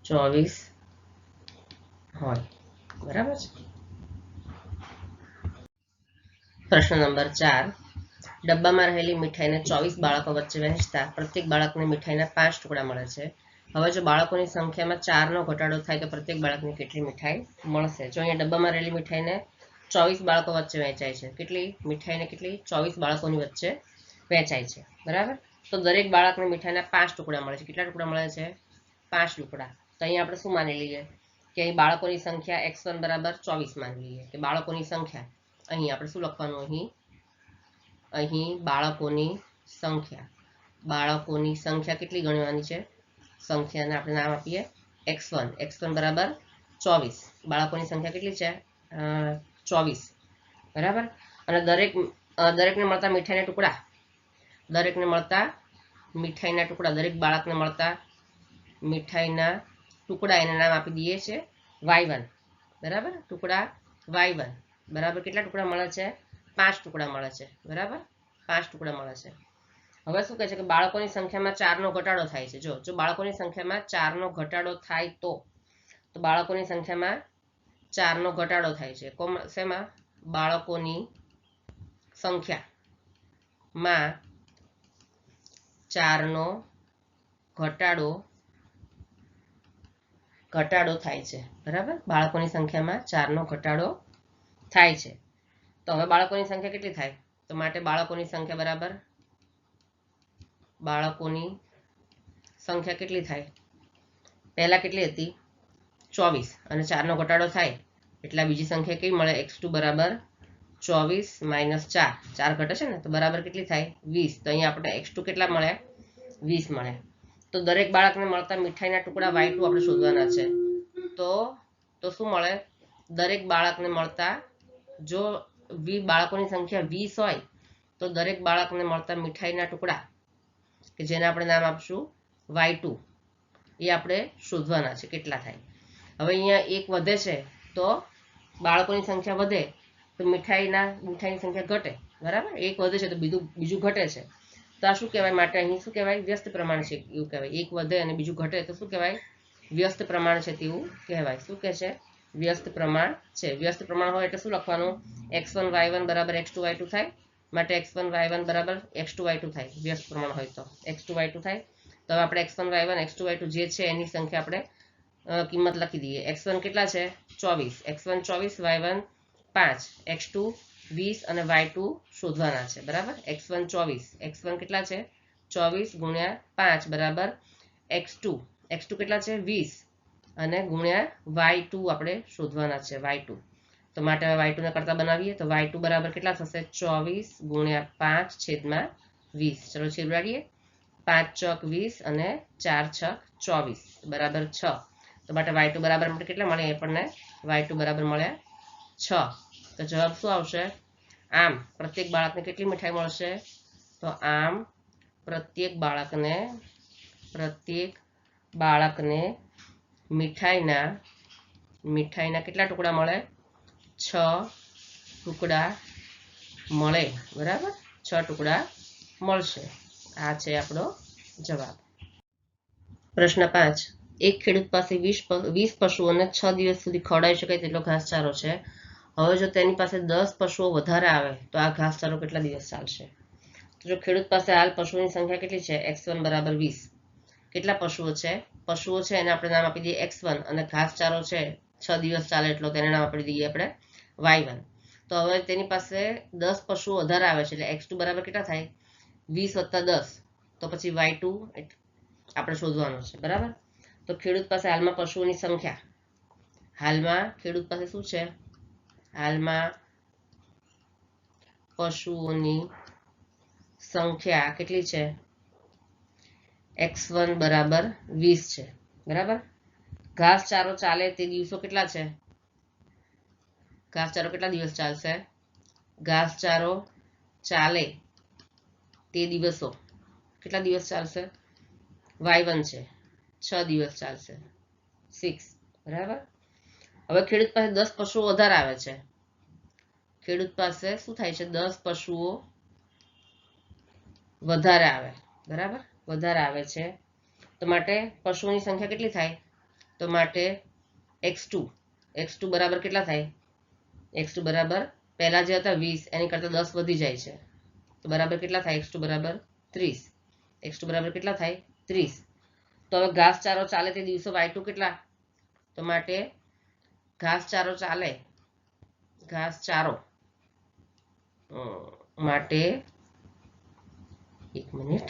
24 હોય. બરાબર છે. પ્રશ્ન નંબર 4. ડબ્બામાં રહેલી મીઠાઈને 24 બાળકો વચ્ચે વહેંચતા પ્રત્યેક બાળકને મીઠાઈના 5 ટુકડા મળે છે. હવે જો બાળકોની સંખ્યામાં 4નો ઘટાડો થાય તો પ્રત્યેક બાળકને કેટલી મીઠાઈ મળશે? જો અહીંયા ડબ્બામાં રહેલી મીઠાઈને 24 બાળકો વચ્ચે વહેંચાય છે. કેટલી મીઠાઈને? કેટલી? 24 બાળકોની વચ્ચે વહેંચાય છે. બરાબર, તો દરેક બાળકને મીઠાઈના 5 ટુકડા મળે છે. કેટલા ટુકડા મળે છે? 5 ટુકડા. તો અહીંયા આપણે શું માની લઈએ કે અહીં બાળકોની સંખ્યા x1 બરાબર 24 માની લઈએ કે બાળકોની સંખ્યા. અહીં આપણે શું લખવાનું? અહીં બાળકોની સંખ્યા કેટલી ગણવાની છે? સંખ્યાને આપણે નામ આપીએ x1. x1 બરાબર 24. બાળકોની સંખ્યા કેટલી છે? 24. બરાબર, અને દરેકને મળતા મીઠાઈના ટુકડા, દરેક બાળકને મળતા મીઠાઈના ટુકડા એને નામ આપી દઈએ છે y1. બરાબર, ટુકડા y1 બરાબર કેટલા ટુકડા મળે છે? 5 ટુકડા મળે છે. બરાબર, 5 ટુકડા મળે છે. હવે શું કહે છે કે બાળકોની સંખ્યામાં 4નો ઘટાડો થાય છે. જો બાળકોની સંખ્યામાં 4નો ઘટાડો થાય તો બાળકોની સંખ્યામાં 4નો ઘટાડો થાય છે. શેમાં? બાળકોની સંખ્યામાં 4નો ઘટાડો થાય છે. બરાબર, બાળકોની સંખ્યામાં 4નો ઘટાડો થાય છે. તો હવે બાળકોની સંખ્યા કેટલી થાય? તો માટે બાળકોની સંખ્યા બરાબર કેટલી થાય? પહેલા કેટલી હતી? 24, અને 4નો ઘટાડો થાય એટલે બીજી સંખ્યા કેવી મળે? x2 બરાબર 24 - 4. 4 ઘટે છે ને, તો બરાબર કેટલી થાય? 20. તો અહીંયા આપણે x2 કેટલા મળે? 20 મળે. તો દરેક બાળકને મળતા મીઠાઈના ટુકડા y2 આપણે શોધવાના છે. તો શું મળે? દરેક બાળકને મળતા, જો બાળકોની સંખ્યા 20 હોય તો દરેક બાળકને મળતા મીઠાઈના ટુકડા કે જેને આપણે નામ આપશું y2 એ આપણે શોધવાના છે કેટલા થાય. હવે અહીંયા એક વધે છે તો બાળકોની સંખ્યા વધે તો મીઠાઈની સંખ્યા ઘટે, બરાબર. એક વધે છે તો બીજું ઘટે છે, તો આ શું કહેવાય? માટે અહીં શું કહેવાય? વ્યસ્ત પ્રમાણ છે એવું કહેવાય. એક વધે અને બીજું ઘટે તો શું કહેવાય? વ્યસ્ત પ્રમાણ છે તેવું કહેવાય. શું કહે છે? વ્યસ્ત પ્રમાણ છે. વ્યસ્ત પ્રમાણ હોય એટલે શું લખવાનું? x1 y1 બરાબર x2 y2 થાય. માટે x1 y1 બરાબર x2 y2 થાય. વ્યસ્ત પ્રમાણ હોય તો x2 y2 થાય. તો હવે આપણે x1 y1 x2 y2 જે છે એની સંખ્યા આપણે કિંમત લખી દઈએ. x1 કેટલા છે? 24. x1 24, y1 5, x2 20 અને y2 શોધવાના છે, બરાબર. x1 24, x1 કેટલા છે? 24 ગુણ્યા 5 બરાબર x2 કેટલા છે? 20 અને ગુણ્યા y2 આપણે શોધવાના છે, y2. તો માટે y2 ને કરતા બનાવીએ તો y2 બરાબર કેટલા થશે? 24 ગુણ્યા 5 છેદમાં 20. ચલો છેદ ઉડાડીએ. 5 ચોક 20 અને 4 છક 24 બરાબર 6. તો માટે y2 બરાબર કેટલા મળે? આપણને y2 બરાબર મળ્યા 6. તો જવાબ શું આવશે? આમ પ્રત્યેક બાળકને કેટલી મીઠાઈ મળશે? તો આમ પ્રત્યેક બાળકને મીઠાઈના કેટલા ટુકડા મળે? 6 ટુકડા મળે, બરાબર. 6 ટુકડા મળશે. આ છે આપણો જવાબ. પ્રશ્ન 5. એક ખેડૂત પાસે 20 પશુઓને 6 દિવસ સુધી ખવડાવી શકાય તેટલો ઘાસચારો છે. હવે જો તેની પાસે 10 પશુઓ વધારે આવે તો આ ઘાસચારો કેટલા દિવસ ચાલશે? તો જો ખેડૂત પાસે હાલ પશુઓની સંખ્યા કેટલી છે? x1 બરાબર 20. કેટલા પશુઓ છે? પશુઓ છે એને આપણે નામ આપી દઈએ x1 અને ઘાસચારો છે 6 દિવસ ચાલે એટલો તેને નામ આપી દઈએ આપણે y1. તો હવે તેની પાસે 10 પશુઓ વધારે આવે છે એટલે x2 બરાબર કેટલા થાય? 20 + 10. તો પછી y2 આપણે શોધવાનો છે, બરાબર. તો ખેડૂત પાસે હાલમાં પશુઓની સંખ્યા, હાલમાં ખેડૂત પાસે શું છે? હાલમાં પશુઓની સંખ્યા કેટલી છે? x1 બરાબર 20 છે, બરાબર. ઘાસચારો ચાલે તે દિવસો કેટલા છે? ઘાસચારો કેટલા દિવસ ચાલશે? ઘાસચારો ચાલે તે દિવસો કેટલા દિવસ ચાલશે? y1 છે 6 દિવસ ચાલશે, 6, બરાબર. હવે ખેડૂત પાસે 10 પશુઓ વધારે આવે છે. ખેડૂત પાસે શું થાય છે? 10 પશુઓ વધારે આવે, બરાબર. વધારે આવે છે તો માટે પશુઓની સંખ્યા કેટલી થાય? તો માટે x2 બરાબર કેટલા થાય? x2 બરાબર પહેલા જે હતા 20 એની કરતા 10 વધી જાય છે તો બરાબર કેટલા થાય? x2 બરાબર 30. x2 બરાબર કેટલા થાય? 30. તો હવે ઘાસચારો ચાલે તે દિવસો y2 કેટલા? તો માટે ઘાસચારો માટે એક મિનિટ.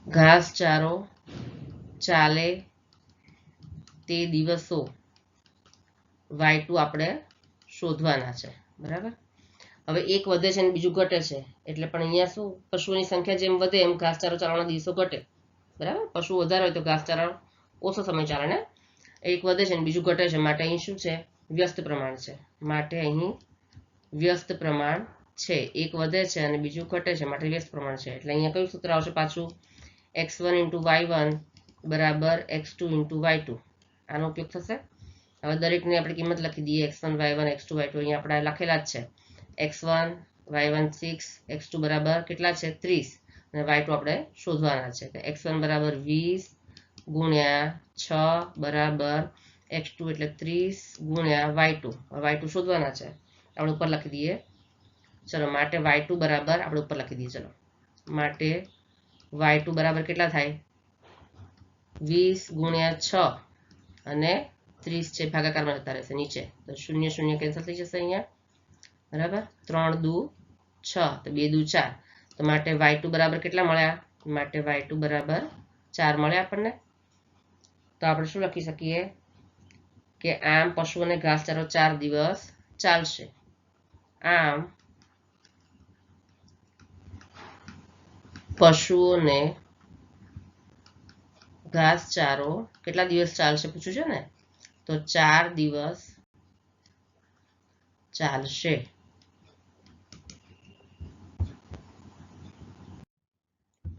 ઘાસચારો ચાલે તે દિવસો y2 આપણે શોધવાના છે, બરાબર. હવે એક વધે છે અને બીજું ઘટે છે એટલે પણ અહીંયા શું પશુઓની સંખ્યા જેમ વધે એમ ઘાસચારો ચાલવાના દિવસો ઘટે, બરાબર. પશુ વધારે હોય તો ઘાસચારો ઓછો સમય ચાલે ને. એક વધે છે અને બીજું ઘટે છે માટે અહીં શું છે? વ્યસ્ત પ્રમાણ છે. માટે અહીં વ્યસ્ત પ્રમાણ છે. એક વધે છે અને બીજું ઘટે છે માટે વ્યસ્ત પ્રમાણ છે. એટલે અહીંયા કયું સૂત્ર આવશે પાછું? x1 × y1 બરાબર x2 × y2. આનો ઉપયોગ થશે. હવે દરેકની આપણે કિંમત લખી દઈએ. x1 y1 x2 y2 અહીંયા આપણે લખેલા જ છે. x1 y1 6, x2 બરાબર કેટલા છે? 30 અને y2 આપણે શોધવાના છે. તો x1 બરાબર 20 ગુણ્યા 6 બરાબર x2 એટલે 30 ગુણ્યા y2 શોધવાના છે. આપણે ઉપર લખી દઈએ. ચલો માટે y2 બરાબર આપણે ઉપર લખી દઈએ. ચલો માટે y2 બરાબર કેટલા થાય? 20 ગુણ્યા 6 અને 30 છે ભાગાકારમાં જતા રહેશે નીચે તો 0 0 કેન્સલ થઈ જશે અહીંયા, બરાબર. 3 દુ 6 તો 2 દુ 4. તો માટે y2 બરાબર કેટલા મળ્યા? માટે y2 બરાબર 4 મળ્યા આપણને. તો આપણે શું લખી શકીએ કે આમ પશુઓને ઘાસચારો 4 દિવસ ચાલશે. આમ પશુઓને ઘાસચારો કેટલા દિવસ ચાલશે પૂછ્યું છે ને, તો 4 દિવસ ચાલશે.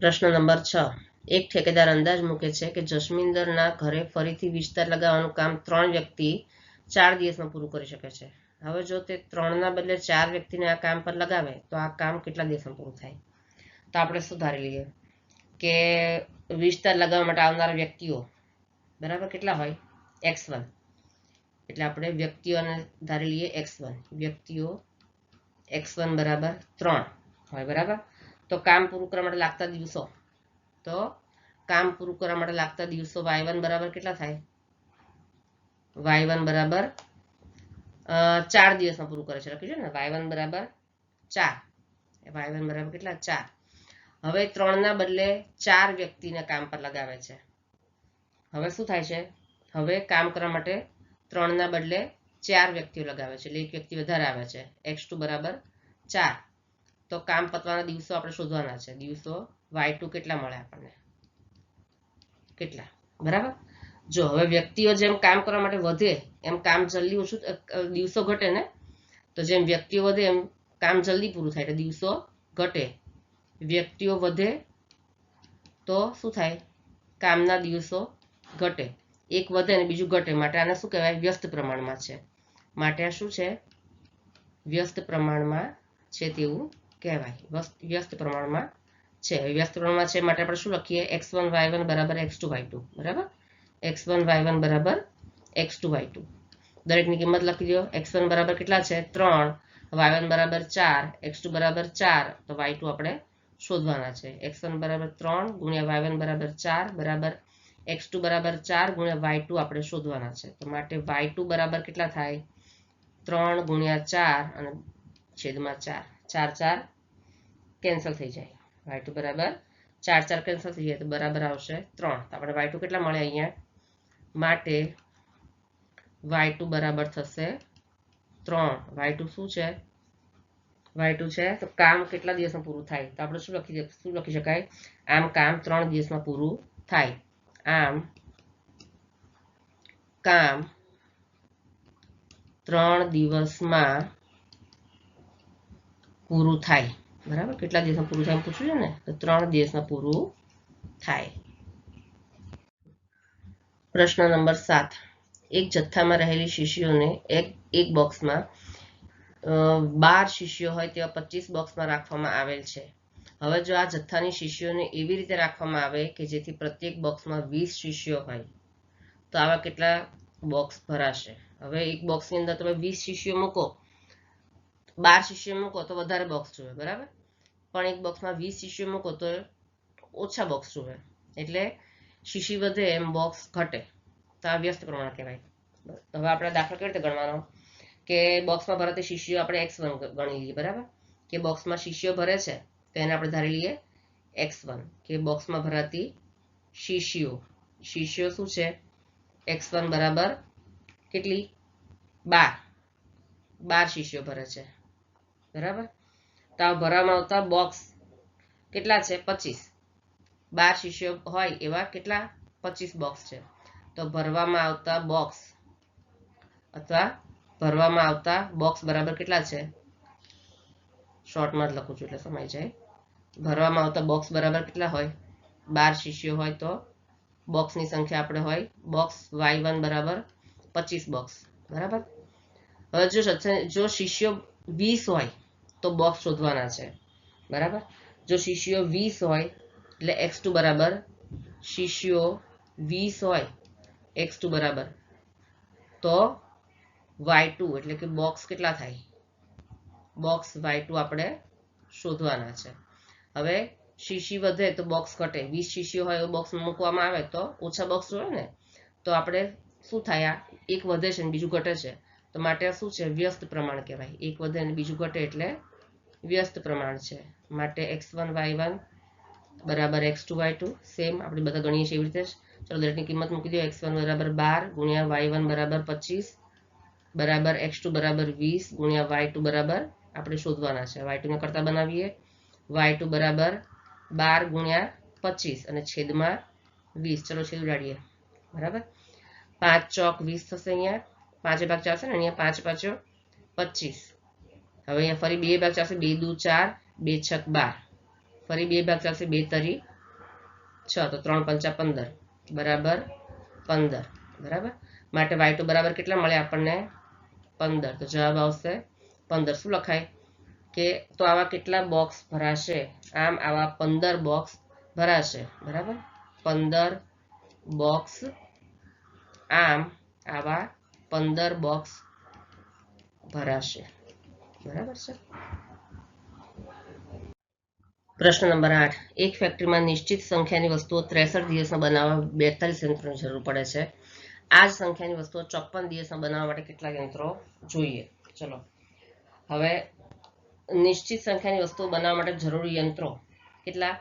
પ્રશ્ન નંબર 6. એક ઠેકેદાર અંદાજ મૂકે છે કે જસમીન્દરના ઘરે ફરીથી વિસ્તાર લગાવવાનું કામ 3 વ્યક્તિ 4 દિવસમાં પૂરું કરી શકે છે. હવે જો તે 3ના બદલે 4 વ્યક્તિને આ કામ પર લગાવે તો આ કામ કેટલા દિવસમાં પૂરું થાય? તો આપણે શું ધારી લઈએ કે વિસ્તાર લગાવવા માટે આવનારા વ્યક્તિઓ બરાબર કેટલા હોય? x1. એટલે આપણે વ્યક્તિઓને ધારી લઈએ x1. વ્યક્તિઓ x1 બરાબર 3 હોય. બરાબર. તો કામ પૂરું કરવા માટે લાગતા દિવસો, તો કામ પૂરું કરવા માટે લાગતા દિવસો y1 બરાબર કેટલા થાય? y1 બરાબર 4 દિવસમાં પૂરું કરે છે. લખ્યું છે ને y1 બરાબર 4. y1 બરાબર કેટલા? 4. હવે 3ના બદલે 4 વ્યક્તિને કામ પર લગાવે છે. હવે શું થાય છે? હવે કામ કરવા માટે 3ના બદલે 4 વ્યક્તિઓ લગાવે છે, એટલે એક વ્યક્તિ વધારે આવે છે. x2 બરાબર 4. તો કામ પતવાના દિવસો આપણે શોધવાના છે. દિવસો y2 કેટલા મળે આપણને? કેટલા? બરાબર. જો હવે વ્યક્તિઓ જેમ કામ કરવા માટે વધે એમ કામ જલ્દી ઓછું, દિવસો ઘટે ને. તો જેમ વ્યક્તિઓ વધે એમ કામ જલ્દી પૂરું થાય, એટલે દિવસો ઘટે. વ્યક્તિઓ વધે તો શું થાય? કામના દિવસો ઘટે. એક વધે ને બીજું ઘટે, માટે આને શું કહેવાય? વ્યસ્ત પ્રમાણમાં છે. માટે આ શું છે? વ્યસ્ત પ્રમાણમાં છે તેવું કહેવાય. વ્યસ્ત પ્રમાણમાં છે. વ્યસ્ત પ્રમાણમાં છે માટે આપણે શું લખીએ? x1 y1 બરાબર x2 y2. બરાબર. x1 y1 બરાબર x2 y2. દરેકની કિંમત લખી દો. x1 બરાબર કેટલા છે? 3. y1 બરાબર 4. x2 બરાબર 4. તો y2 આપણે શોધવાના છે. x1 બરાબર 3 ગુણ્યા y1 બરાબર 4 બરાબર x2 બરાબર 4 ગુણ્યા y2 આપણે શોધવાના છે. તો માટે y2 બરાબર કેટલા થાય? 3 ગુણ્યા 4 અને છેદમાં 4. 4 4 કેન્સલ થઈ જાય. y2 બરાબર 4 4 કેન્સલ થઈ જાય તો બરાબર આવશે 3. તો આપણે y2 કેટલા મળે અહીંયા? માટે y2 બરાબર થશે 3. y2 શું છે? y2 છે તો કામ કેટલા દિવસમાં પૂરું થાય? તો આપણે શું લખી શકાય? આમ કામ 3 દિવસમાં પૂરું થાય. આમ કામ 3 દિવસમાં પૂરું થાય. બરાબર. કેટલા દિવસમાં પૂરું થાય પૂછ્યું છે ને, તો 3 દિવસમાં પૂરું થાય. પ્રશ્ન નંબર 7. એક જથ્થામાં રહેલી શીશીઓને એક બોક્સમાં 12 શીશીઓ હોય તેવા 25 બોક્સમાં રાખવામાં આવેલ છે. હવે જો આ જથ્થાની શીશીઓને એવી રીતે રાખવામાં આવે કે જેથી પ્રત્યેક બોક્સમાં 20 શીશીઓ હોય તો આવા કેટલા બોક્સ ભરાશે? હવે એક બોક્સની અંદર તમે 20 શીશીઓ મૂકો, 12 શીશીઓ મૂકો તો વધારે બોક્સ જોવે. બરાબર. પણ એક બોક્સમાં 20 શીશીઓ મૂકો તો ઓછા બોક્સ જોવે. એટલે શીશી વધે એમ બોક્સ ઘટે. તો આ વ્યસ્ત પ્રમાણ કહેવાય. હવે આપણે દાખલા કેવી રીતે ગણવાનો? કે બોક્સમાં ભરાતી શીશીઓ આપણે x1 ગણી લઈએ. બરાબર. કે બોક્સમાં શીશીઓ ભરે છે તો એને આપણે ધારી લઈએ x1. કે બોક્સમાં ભરાતી શીશીઓ શું છે? x1 બરાબર કેટલી? 12 શીશીઓ ભરે છે. બરાબર. તો આ ભરવામાં આવતા બોક્સ કેટલા છે? 25. 12 શીશીઓ હોય એવા કેટલા? 25 બોક્સ છે. તો ભરવામાં આવતા બોક્સ અથવા ભરવામાં આવતા બોક્સ બરાબર કેટલા છે? શોર્ટમાં જ લખું છું એટલે સમય જાય. ભરવામાં આવતા બોક્સ બરાબર કેટલા હોય? 12 શીશીઓ હોય તો બોક્સની સંખ્યા આપણે હોય બોક્સ y1 બરાબર 25 બોક્સ. બરાબર. હવે જો શીશીઓ 20 હોય તો બોક્સ શોધવાના છે. બરાબર. જો શીશીઓ 20 હોય એટલે x2 બરાબર શીશીઓ 20 હોય x2 બરાબર તો y2 એટલે કે બોક્સ કેટલા થાય? બોક્સ y2 આપણે શોધવાના છે. હવે શીશી વધે તો બોક્સ ઘટે. 20 શીશીઓ હોય એવું બોક્સ મૂકવામાં આવે તો ઓછા બોક્સ હોય ને. તો આપણે શું થાય? એક વધે છે ને બીજું ઘટે છે. તો માટે આ શું છે? વ્યસ્ત પ્રમાણ કહેવાય. એક વધે અને બીજું ઘટે એટલે વ્યસ્ત પ્રમાણ છે. માટે x1 y1 બરાબર x2 y2. સેમ આપણે બધા ગણીએ છીએ એવી રીતે જ. ચલો દરેકની કિંમત મૂકી દો. x1 બરાબર 12 ગુણ્યા y1 બરાબર 25 બરાબર x2 બરાબર 20 ગુણ્યા y2 બરાબર આપણે શોધવાના છે. y2 ને કરતા બનાવીએ. y2 બરાબર 12 ગુણ્યા 25 અને છેદમાં 20. ચલો છેદ ઉડાડીએ. બરાબર. 5 ચોક 20 થશે. અહીંયા 5 ભાગ ચાલશે ને. અહીંયા 5 5 25. હવે અહીંયા ફરી 2 ભાગ ચાલશે, 2 દુ 4, 2 છક 12. ફરી 2 ભાગ ચાલશે, 2 તરી 6, તો 3 પંચા 15 બરાબર 15. બરાબર, માટે y2 બરાબર કેટલા મળે આપણને? 15. તો જવાબ આવશે 15. શું લખાય કે તો આવા કેટલા બોક્સ ભરાશે? આમ આવા 15 બોક્સ ભરાશે. બરાબર, 15 બોક્સ. આમ આવા 15 બોક્સ ભરાશે. બરાબર છે. પ્રશ્ન નંબર 8. એક ફેક્ટરીમાં નિશ્ચિત સંખ્યાની વસ્તુઓ 63 દિવસમાં બનાવવા 42 યંત્રોની જરૂર પડે છે. આ જ સંખ્યાની વસ્તુઓ 54 દિવસમાં બનાવવા માટે કેટલા યંત્રો જોઈએ? ચલો, હવે નિશ્ચિત સંખ્યાની વસ્તુઓ બનાવવા માટે જરૂરી યંત્રો કેટલા?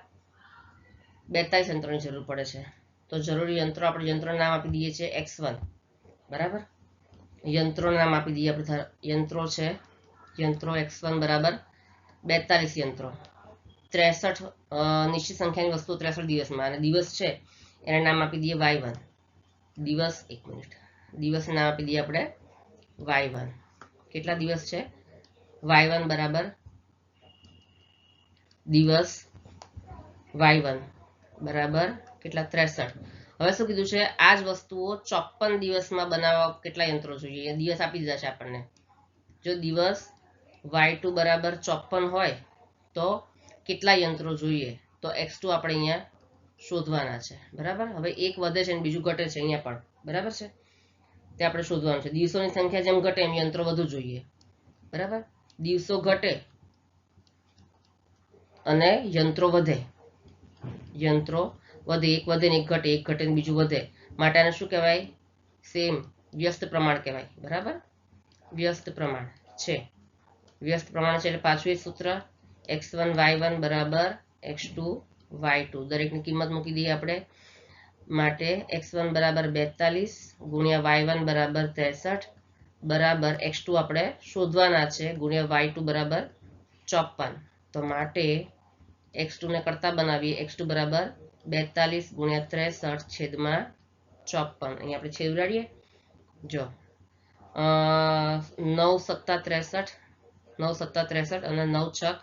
42 યંત્રોની જરૂર પડે છે. તો જરૂરી યંત્રો આપણે યંત્રોનું નામ આપી દઈએ છીએ x1. બરાબર, યંત્રોનું નામ આપી દઈએ આપણે. યંત્રો છે, યંત્રો x1 બરાબર 42 યંત્રો. 63 નિશ્ચિત સંખ્યાની વસ્તુઓ 63 દિવસમાં, અને દિવસ છે એને નામ આપી દઈએ y1. દિવસ, એક મિનિટ, દિવસનું નામ આપી દઈએ આપણે y1. કેટલા દિવસ છે? y1 બરાબર દિવસ, y1 બરાબર કેટલા? 63. હવે શું કીધું છે? આ જ વસ્તુઓ 54 દિવસમાં બનાવવા કેટલા યંત્રો જોઈએ? દિવસ આપી દીધા છે આપણને. જો દિવસ y2 બરાબર 54 હોય તો કેટલા યંત્રો જોઈએ? તો x2 આપણે અહીંયા શોધવાના છે. બરાબર, હવે એક વધે છે અને બીજું ઘટે છે અહીંયા પણ. બરાબર છે, તે આપણે શોધવાનું છે. દિવસોની સંખ્યા જેમ ઘટે એમ યંત્રો વધુ જોઈએ. બરાબર, દિવસો ઘટે અને યંત્રો વધે. યંત્રો વધે, એક વધે ને એક ઘટે, એક ઘટે ને બીજું વધે, માટે આને શું કહેવાય? સેમ વ્યસ્ત પ્રમાણ કહેવાય. બરાબર, વ્યસ્ત પ્રમાણ છે. વ્યસ્ત પ્રમાણ છે એટલે પાછું એ સૂત્ર x1 y1 બરાબર x2 y2. દરેકની કિંમત મૂકી દઈએ આપણે. માટે x1 બરાબર 42 ગુણ્યા y1 બરાબર 63 બરાબર x2 આપણે શોધવાના છે ગુણ્યા y2 બરાબર 54. તો માટે x2 ને કરતા બનાવીએ. x2 બરાબર 42 ગુણ્યા 63 છેદમાં 54. અહીંયા આપણે છેદ ઉડાડીએ. જો 9 સત્તા 63, 9 સત્તા 63 અને 9 છક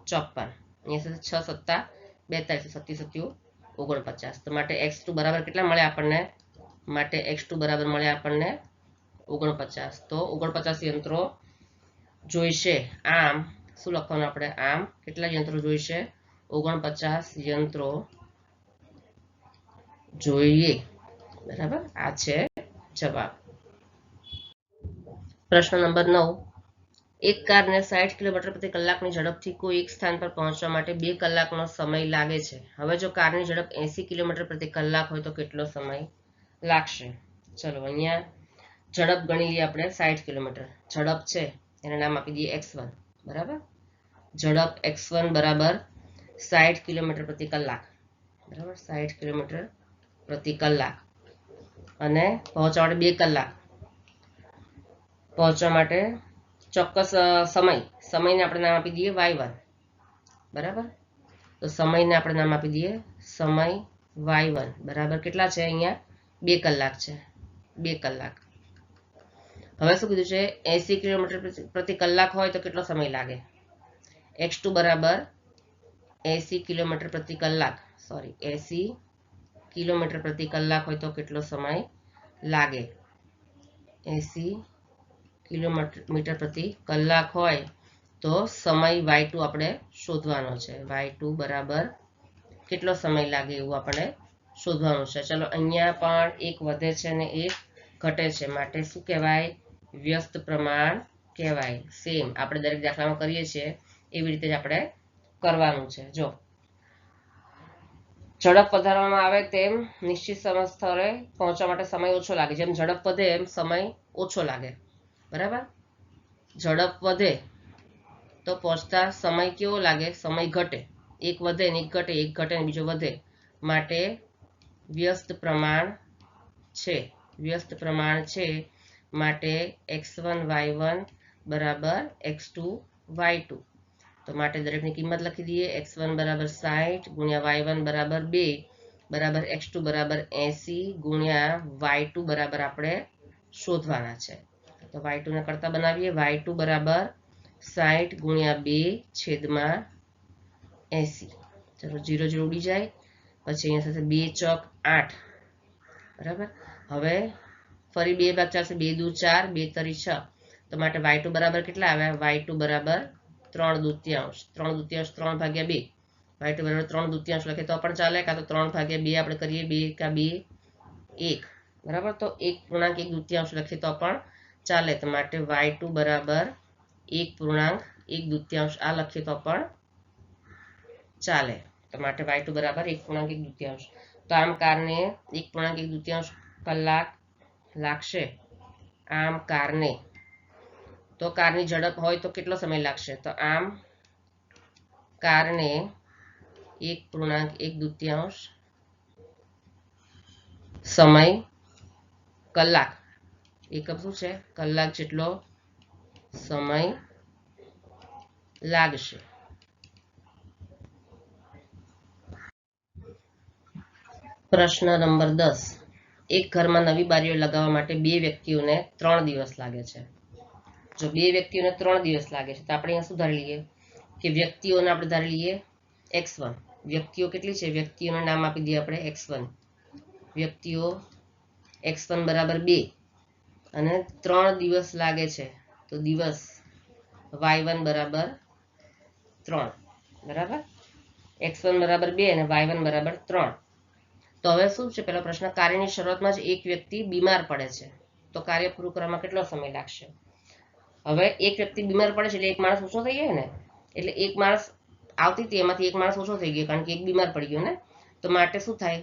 54. અહીંયા 6 સત્તા 42, 37 49. તો માટે x2 બરાબર કેટલા મળે આપણને? માટે x2 બરાબર મળે આપણને 49. તો 49 યંત્રો જોઈશે. આમ શું લખવાનું આપણે? આમ કેટલા યંત્રો જોઈશે? 49 યંત્રો જોઈએ. બરાબર, આ છે જવાબ. પ્રશ્ન નંબર 9. એક કારને 60 કિલોમીટર પ્રતિ કલાકની ઝડપથી કોઈ એક સ્થાન પર પહોંચવા માટે 2 કલાકનો સમય લાગે છે. હવે જો કારની ઝડપ 80 કિલોમીટર પ્રતિ કલાક હોય તો કેટલો સમય લાગશે? ચલો, અહીંયા ઝડપ ગણી લઈએ આપણે. 60 કિલોમીટર ઝડપ છે, એને નામ આપી દઈએ x1. બરાબર, ઝડપ x1 બરાબર 60 કિલોમીટર પ્રતિ કલાક. બરાબર, 60 કિલોમીટર પ્રતિ કલાક. અને પહોંચવા માટે 2 કલાક. પહોંચવા માટે ચોક્કસ સમયને આપણે નામ આપી દઈએ y1. બરાબર, તો સમયને આપણે નામ આપી દઈએ સમય y1 બરાબર કેટલા છે? અહીંયા 2 કલાક છે. 2 કલાક. હવે શું કીધું છે? 80 કિલોમીટર પ્રતિ કલાક હોય તો કેટલો સમય લાગે? x2 બરાબર 80 કિલોમીટર પ્રતિ કલાક, 80 કિલોમીટર પ્રતિ કલાક હોય તો કેટલો સમય લાગે? 80 કિલોમીટર પ્રતિ કલાક હોય તો સમય y2 આપણે શોધવાનો છે. y2 બરાબર કેટલો સમય લાગે એવું આપણે શોધવાનું છે. ચલો, અહીંયા પણ એક વધે છે અને એક ઘટે છે, માટે શું કહેવાય? વ્યસ્ત પ્રમાણ કહેવાય. સેમ આપણે દરેક દાખલામાં કરીએ છીએ એવી રીતે જ આપણે કરવાનું છે. જો ઝડપ વધારવામાં આવે તેમ નિશ્ચિત સ્થળે પહોંચવા માટે સમય ઓછો લાગે. જેમ ઝડપ વધે એમ સમય ઓછો લાગે. બરાબર, ઝડપ વધે તો પહોંચતા સમય કેવો લાગે? સમય ઘટે. એક વધે ને એક ઘટે, એક ઘટે ને બીજો વધે, માટે વ્યસ્ત પ્રમાણ છે. વ્યસ્ત પ્રમાણ છે માટે x1 y1 બરાબર x2 y2. તો માટે દરેકની કિંમત લખી દઈએ. x1 બરાબર 60 ગુણ્યા y1 બરાબર 2 બરાબર x2 બરાબર 80 ગુણ્યા y2 બરાબર આપણે શોધવાના છે. તો y2 ને કરતા બનાવીએ. y2 બરાબર 60 ગુણ્યા 2 છેદમાં 80. ચલો 0 0 ઉડી જાય. પછી અહીંયા સાથે 2 ચોક 8. બરાબર. હવે ફરી 2 ભાગ ચાલશે. 2 દુ 4, 2 તરી 6. તો માટે y2 બરાબર કેટલા આવ્યા? y2 બરાબર 3 દૂત્યાંશ. 3 દૂત્યાંશ 3 ભાગ્યા 2. y2 બરાબર 3 દૂત્યાંશ લખે તો પણ ચાલે, કાં તો 3 ભાગ્યા 2 આપણે કરીએ. 2 કા 2 1. બરાબર. તો 1 પૂર્ણાંક 1 દૂત્યાંશ લખીએ તો પણ ચાલે. તો માટે y2 બરાબર 1 પૂર્ણાંક 1 દૂત્યાંશ આ લખીએ તો પણ ચાલે. તો માટે y2 બરાબર 1 પૂર્ણાંક 1 દૂત્યાંશ. તો આમ કારને 1 પૂર્ણાંક 1 દૂત્યાંશ કલાક લાગશે. આમ કારને તો કારની ઝડપ હોય તો કેટલો સમય લાગશે? તો આમ કારને 1 પૂર્ણાંક 1 દૂત્યાંશ સમય કલાક, એકમ શું છે? કલાક જેટલો સમય લાગશે. પ્રશ્ન નંબર 10. એક ઘરમાં નવી બારીઓ લગાવવા માટે 2 વ્યક્તિઓને 3 દિવસ લાગે છે. જો 2 વ્યક્તિઓને 3 દિવસ લાગે છે તો આપણે અહીંયા શું ધારી લઈએ કે વ્યક્તિઓને આપણે ધારી લઈએ x1. વ્યક્તિઓ કેટલી છે? વ્યક્તિઓનું નામ આપી દઈએ આપણે x1. વ્યક્તિઓ x1 બરાબર 2 અને 3 દિવસ લાગે છે તો દિવસ y1 બરાબર 3. બરાબર. x1 બરાબર 2 અને y1 બરાબર 3. તો હવે શું છે? પહેલો પ્રશ્ન, કાર્યની શરૂઆતમાં જ એક વ્યક્તિ બીમાર પડે છે તો કાર્ય પૂરું કરવામાં કેટલો સમય લાગશે? હવે એક વ્યક્તિ બીમાર પડે છે એટલે એક માણસ ઓછો થઈ જાય ને. એટલે એક માણસ આવતી હતી એમાંથી એક માણસ ઓછો થઈ ગયો કારણ કે એક બીમાર પડી ગયો ને. તો માટે શું થાય?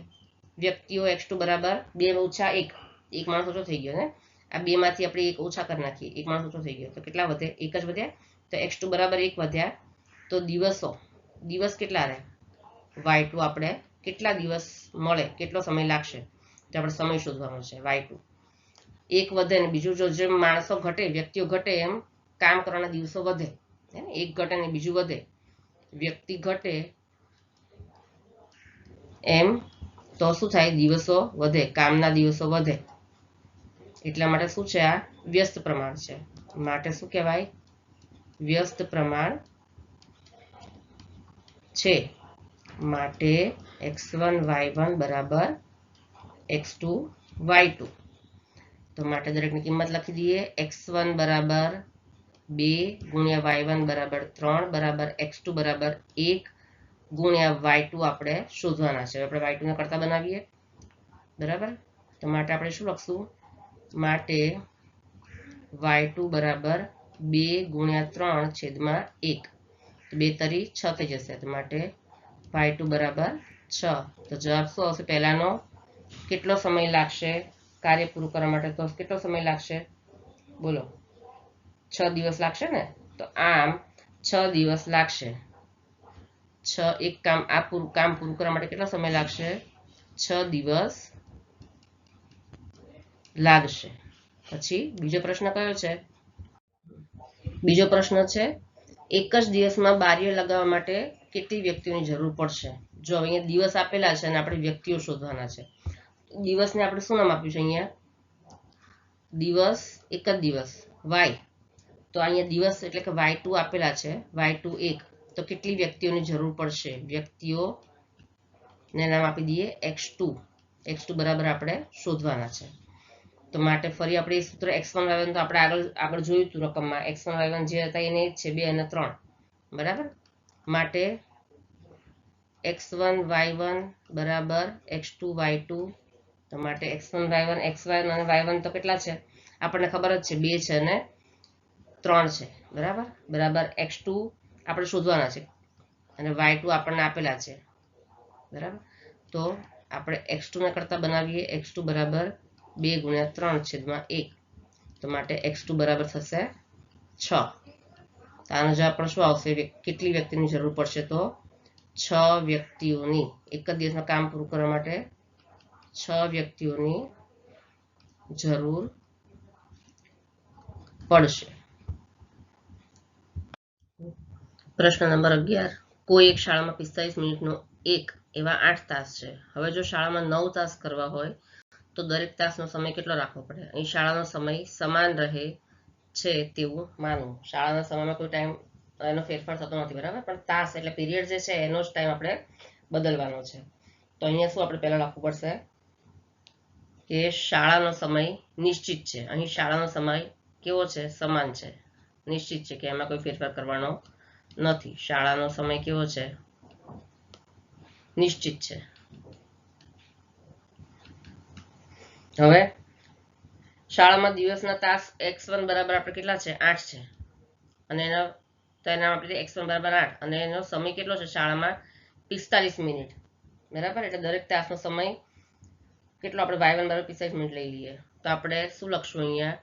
વ્યક્તિઓ x2 બરાબર 2 ઓછા 1. એક માણસ ઓછો થઈ ગયો ને. આ 2 માંથી આપણે 1 ઓછા કરી નાખીએ. એક માણસ ઓછો થઈ ગયો તો કેટલા વધે? 1 જ વધ્યા. તો x2 બરાબર 1 વધ્યા. તો દિવસ કેટલા રહે? y2 આપણે કેટલા દિવસ મળે, કેટલો સમય લાગશે તો આપણે સમય શોધવાનો છે. y2 1 વધે ને બીજું જો જેમ માણસો ઘટે, વ્યક્તિઓ ઘટે એમ કામ કરવાના દિવસો વધે. એક ઘટે ને બીજું વધે. વ્યક્તિ ઘટે એમ તો શું થાય? દિવસો વધે, કામના દિવસો વધે. એટલા માટે શું છે? આ વ્યસ્ત પ્રમાણ છે. માટે શું કહેવાય? વ્યસ્ત પ્રમાણ છે. માટે x1 y1 બરાબર x2 y2. તો માટે દરેકની કિંમત લખી દઈએ. x1 બરાબર 2 ગુણ્યા y1 બરાબર 3 બરાબર x2 બરાબર 1 ગુણ્યા y2 આપણે શોધવાના છે. આપણે y2 ને કરતા બનાવીએ. બરાબર. તો માટે આપણે શું લખશું? માટે y2 બરાબર 2 ગુણ્યા 3 છેદમાં 1. તો 2 તરી 6 થઈ જશે. તો માટે y2 બરાબર 6. તો જવાબ શું આવશે? પહેલાનો કેટલો સમય લાગશે કાર્ય પૂરું કરવા માટે? તો કેટલો સમય લાગશે? બોલો. 6 દિવસ લાગશે ને. તો આમ 6 દિવસ લાગશે. 6 એક કામ પૂરું કરવા માટે કેટલો સમય લાગશે? 6 દિવસ લાગશે. પછી બીજો પ્રશ્ન કયો છે? બીજો પ્રશ્ન છે, એક જ દિવસમાં બારીઓ લગાવવા માટે કેટલી વ્યક્તિઓની જરૂર પડશે? જો અહીંયા દિવસ આપેલા છે અને આપણે વ્યક્તિઓ શોધવાના છે. દિવસને આપણે શું નામ આપ્યું છે? અહીંયા દિવસ, એક જ દિવસ y. તો અહીંયા દિવસ એટલે કે y2 આપેલા છે. y2 1. તો કેટલી વ્યક્તિઓની જરૂર પડશે? વ્યક્તિઓને નામ આપી દઈએ x2. x2 બરાબર આપણે શોધવાના છે. તો માટે ફરી આપણે એ સૂત્ર x1 y1 તો આપણે આગળ જોયું હતું રકમમાં. x1 y1 જે હતા એને જ છે 2 અને 3. બરાબર. માટે x1 y1 બરાબર x2 y2. તો માટે x1 y1 xy અને y1 તો કેટલા છે? આપણને ખબર જ છે 2 છે અને 3 છે. બરાબર. બરાબર x2 આપણે શોધવાના છે અને y2 આપણને આપેલા છે. બરાબર. તો આપણે x2 ને કરતા બનાવીએ. x2 બરાબર 2 ગુણ્યા 3 છેદમાં 1. તો માટે x2 બરાબર થશે 6. તો આનો જવાબ પણ શું આવશે? કેટલી વ્યક્તિની જરૂર પડશે? તો 6 વ્યક્તિઓની. એક જ દિવસમાં કામ પૂરું કરવા માટે 6 વ્યક્તિઓની જરૂર પડશે. પ્રશ્ન નંબર 11. કોઈ એક શાળામાં 45 મિનિટનો એક એવા 8 તાસ છે. હવે જો શાળામાં 9 તાસ કરવા હોય તો દરેક તાસનો સમય કેટલો રાખવો પડે? અહીં શાળાનો સમય સમાન રહે છે તેવું માનવું. શાળાના સમયમાં કોઈ ટાઈમ એનો ફેરફાર થતો નથી, બરાબર, પણ તાસ એટલે પીરિયડ જે છે એનો જ ટાઈમ આપણે બદલવાનો છે. તો અહીંયા શું આપણે પહેલા લખવું પડશે કે શાળાનો સમય નિશ્ચિત છે. અહીં શાળાનો સમય કેવો છે? સમાન છે, નિશ્ચિત છે, કે એમાં કોઈ ફેરફાર કરવાનો નથી. શાળાનો સમય કેવો છે? નિશ્ચિત છે. હવે શાળામાં દિવસના તાસ x1 બરાબર આપણે કેટલા છે? 8 છે, અને એના આપણે x1 બરાબર 8, અને એનો સમય કેટલો છે શાળામાં? 45 મિનિટ, બરાબર. એટલે દરેક તાસનો સમય કેટલો આપણે y1 બરાબર 45 મિનિટ લઈ લઈએ. તો આપણે શું લખશું અહીંયા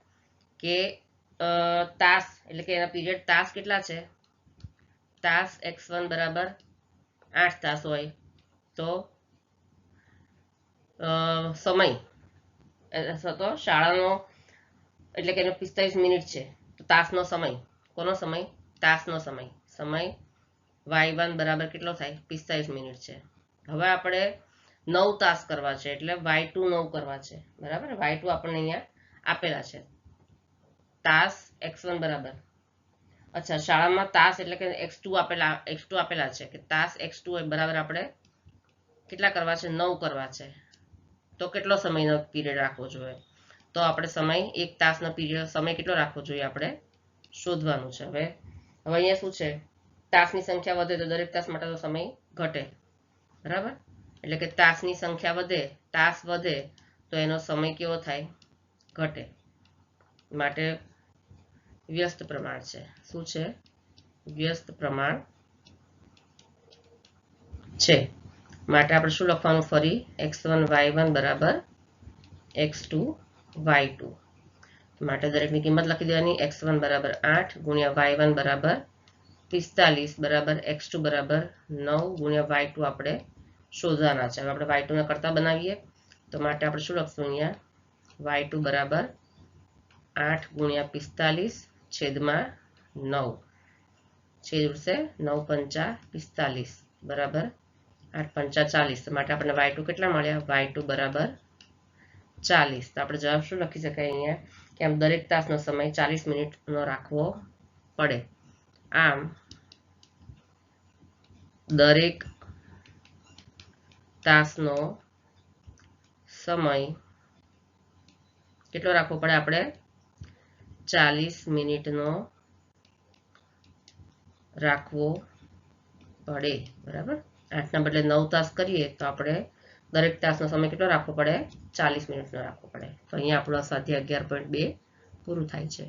કે તાસ એટલે કે એના પીરિયડ તાસ કેટલા છે? તાસ x1 બરાબર 8 તાસ હોય તો સમય તો શાળાનો એટલે કે એનો 45 મિનિટ છે. તો તાસનો સમય, કોનો સમય? તાસનો સમય y1 બરાબર કેટલો થાય? 45 મિનિટ છે. હવે આપણે 9 તાસ કરવા છે, એટલે y2 9 કરવા છે, બરાબર. y2 આપણને અહીંયા આપેલા છે, તાસ x1 બરાબર. અચ્છા, શાળામાં તાસ એટલે કે x2 આપેલા છે, કે તાસ x2 બરાબર આપણે કેટલા કરવા છે? 9 કરવા છે. તો કેટલો સમયનો પીરિયડ રાખવો જોઈએ? તો આપણે સમય, એક તાસનો પીરિયડ સમય કેટલો રાખવો જોઈએ આપણે શોધવાનું છે. હવે અહીંયા શું છે? તાસની સંખ્યા વધે તો દરેક તાસ માટે તો સમય ઘટે, બરાબર. એટલે કે તાસની સંખ્યા વધે, તાસ વધે તો એનો સમય કેવો થાય? ઘટે. માટે વ્યસ્ત પ્રમાણ છે. શું છે? વ્યસ્ત પ્રમાણ છે. માટે આપણે શું લખવાનું? ફરી x1 y1 બરાબર x2 y2. માટે દરેકની કિંમત લખી દેવાની. x1 બરાબર 8 ગુણ્યા y1 બરાબર 45 બરાબર x2 બરાબર 9 ગુણ્યા y2 આપણે શોધવાના છે. હવે આપણે y2 ને કરતા બનાવીએ. તો માટે આપણે શું લખશું અહીંયા? y2 બરાબર 8 ગુણ્યા 45 છેદમાં 9, છેદ ઉડશે 9 પંચા 45 બરાબર 8 પંચા 40. માટે આપણને y2 કેટલા મળ્યા? y2 બરાબર 40. તો આપણે જવાબ શું લખી શકાય અહીંયા કે આમ દરેક તાસનો સમય 40 મિનિટનો રાખવો પડે. આમ દરેક તાસનો સમય કેટલો રાખવો પડે? આપણે 40 મિનિટનો રાખવો પડે, બરાબર. 8 ના બદલે 9 તાસ કરીએ તો આપણે દરેક તાસનો સમય કેટલો રાખવો પડે? 40 મિનિટનો રાખવો પડે. તો અહીંયા આપણો સ્વાધ્યાય 11.2 પૂરું થાય છે.